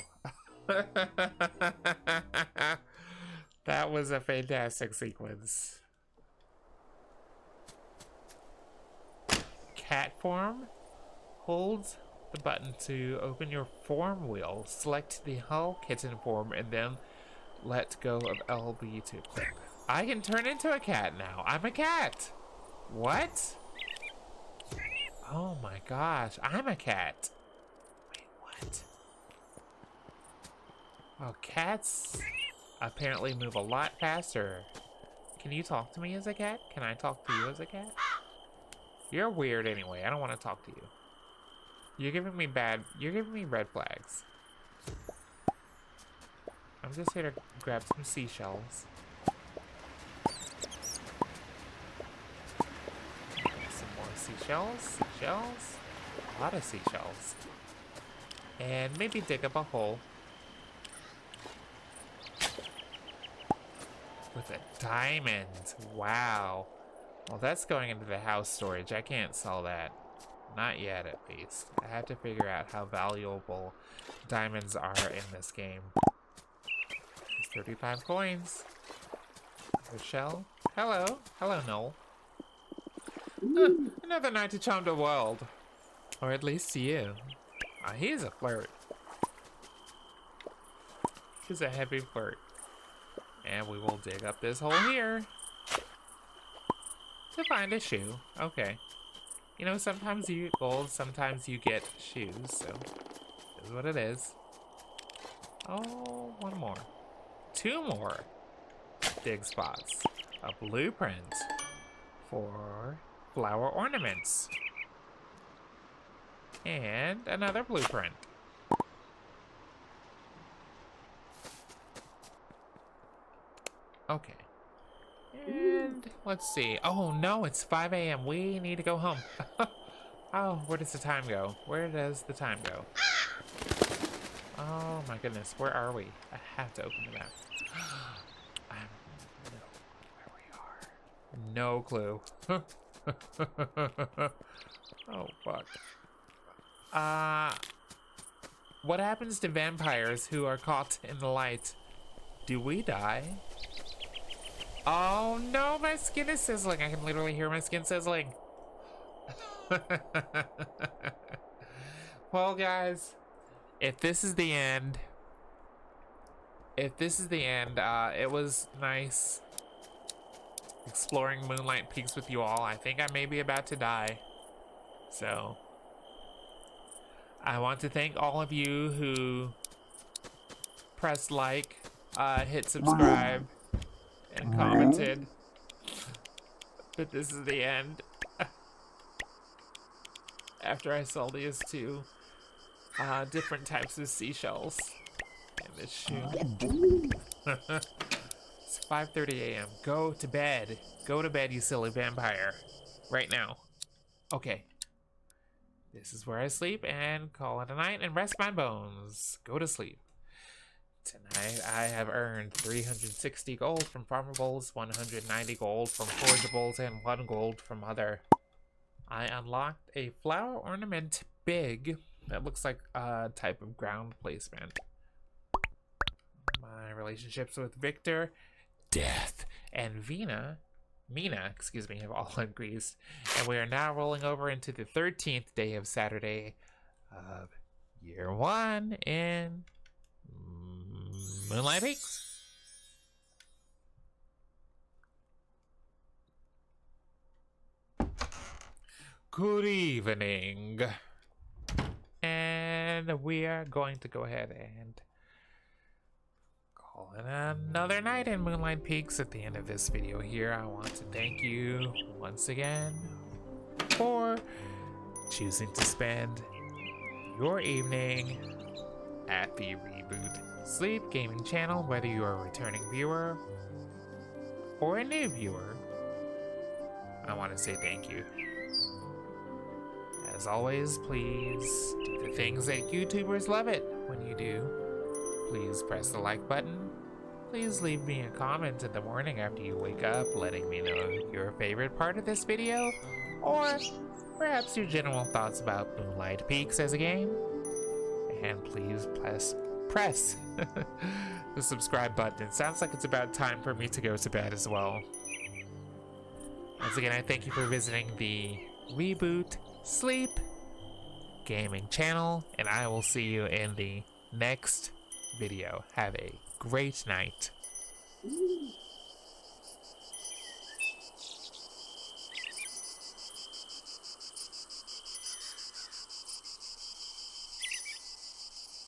That was a fantastic sequence. Cat form? Hold the button to open your form wheel. Select the Hellkitten form and then let go of LB to click. I can turn into a cat now. I'm a cat. What? Oh my gosh, I'm a cat. Wait, what? Oh, cats apparently move a lot faster. Can you talk to me as a cat? Can I talk to you as a cat? You're weird anyway. I don't want to talk to you. You're giving me red flags. I'm just here to grab some seashells. Some more seashells. Seashells. A lot of seashells. And maybe dig up a hole. With a diamond. Wow. Well, that's going into the house storage. I can't sell that. Not yet, at least. I have to figure out how valuable diamonds are in this game. There's 35 coins. Rochelle. Hello. Hello, Noel. Another night to charm the world. Or at least you. He's a flirt. He's a heavy flirt. And we will dig up this hole here to find a shoe. Okay. You know, sometimes you get gold, sometimes you get shoes, so this is what it is. Oh, one more. Two more dig spots. A blueprint for flower ornaments. And another blueprint. Okay. And let's see. Oh no, it's 5 a.m. We need to go home. Oh, where does the time go? Where does the time go? Oh my goodness, where are we? I have to open the map. I don't know where we are. No clue. Oh fuck. What happens to vampires who are caught in the light? Do we die? Oh no, my skin is sizzling. I can literally hear my skin sizzling. Well, guys, if this is the end, it was nice exploring Moonlight Peaks with you all. I think I may be about to die. So, I want to thank all of you who pressed like, hit subscribe, and commented that this is the end. After I sell these two different types of seashells in this shoe. It's 5:30 a.m. Go to bed. Go to bed, you silly vampire. Right now. Okay. This is where I sleep and call it a night and rest my bones. Go to sleep. Tonight I have earned 360 gold from farmables, 190 gold from forgeables, and 1 gold from other. I unlocked a flower ornament big that looks like a type of ground placement. My relationships with Victor, Death, and Mina, excuse me, have all increased, and we are now rolling over into the 13th day of Saturday of year 1 in Moonlight Peaks. Good evening. And we are going to go ahead and call it another night in Moonlight Peaks at the end of this video here. I want to thank you once again for choosing to spend your evening at the Reboot Sleep Gaming channel, whether you are a returning viewer or a new viewer. I want to say thank you. As always, please do the things that YouTubers love it when you do. Please press the like button. Please leave me a comment in the morning after you wake up, letting me know your favorite part of this video, or perhaps your general thoughts about Moonlight Peaks as a game. And please press the subscribe button. It sounds like it's about time for me to go to bed as well. Once again, I thank you for visiting the Reboot Sleep Gaming channel, and I will see you in the next video. Have a great night.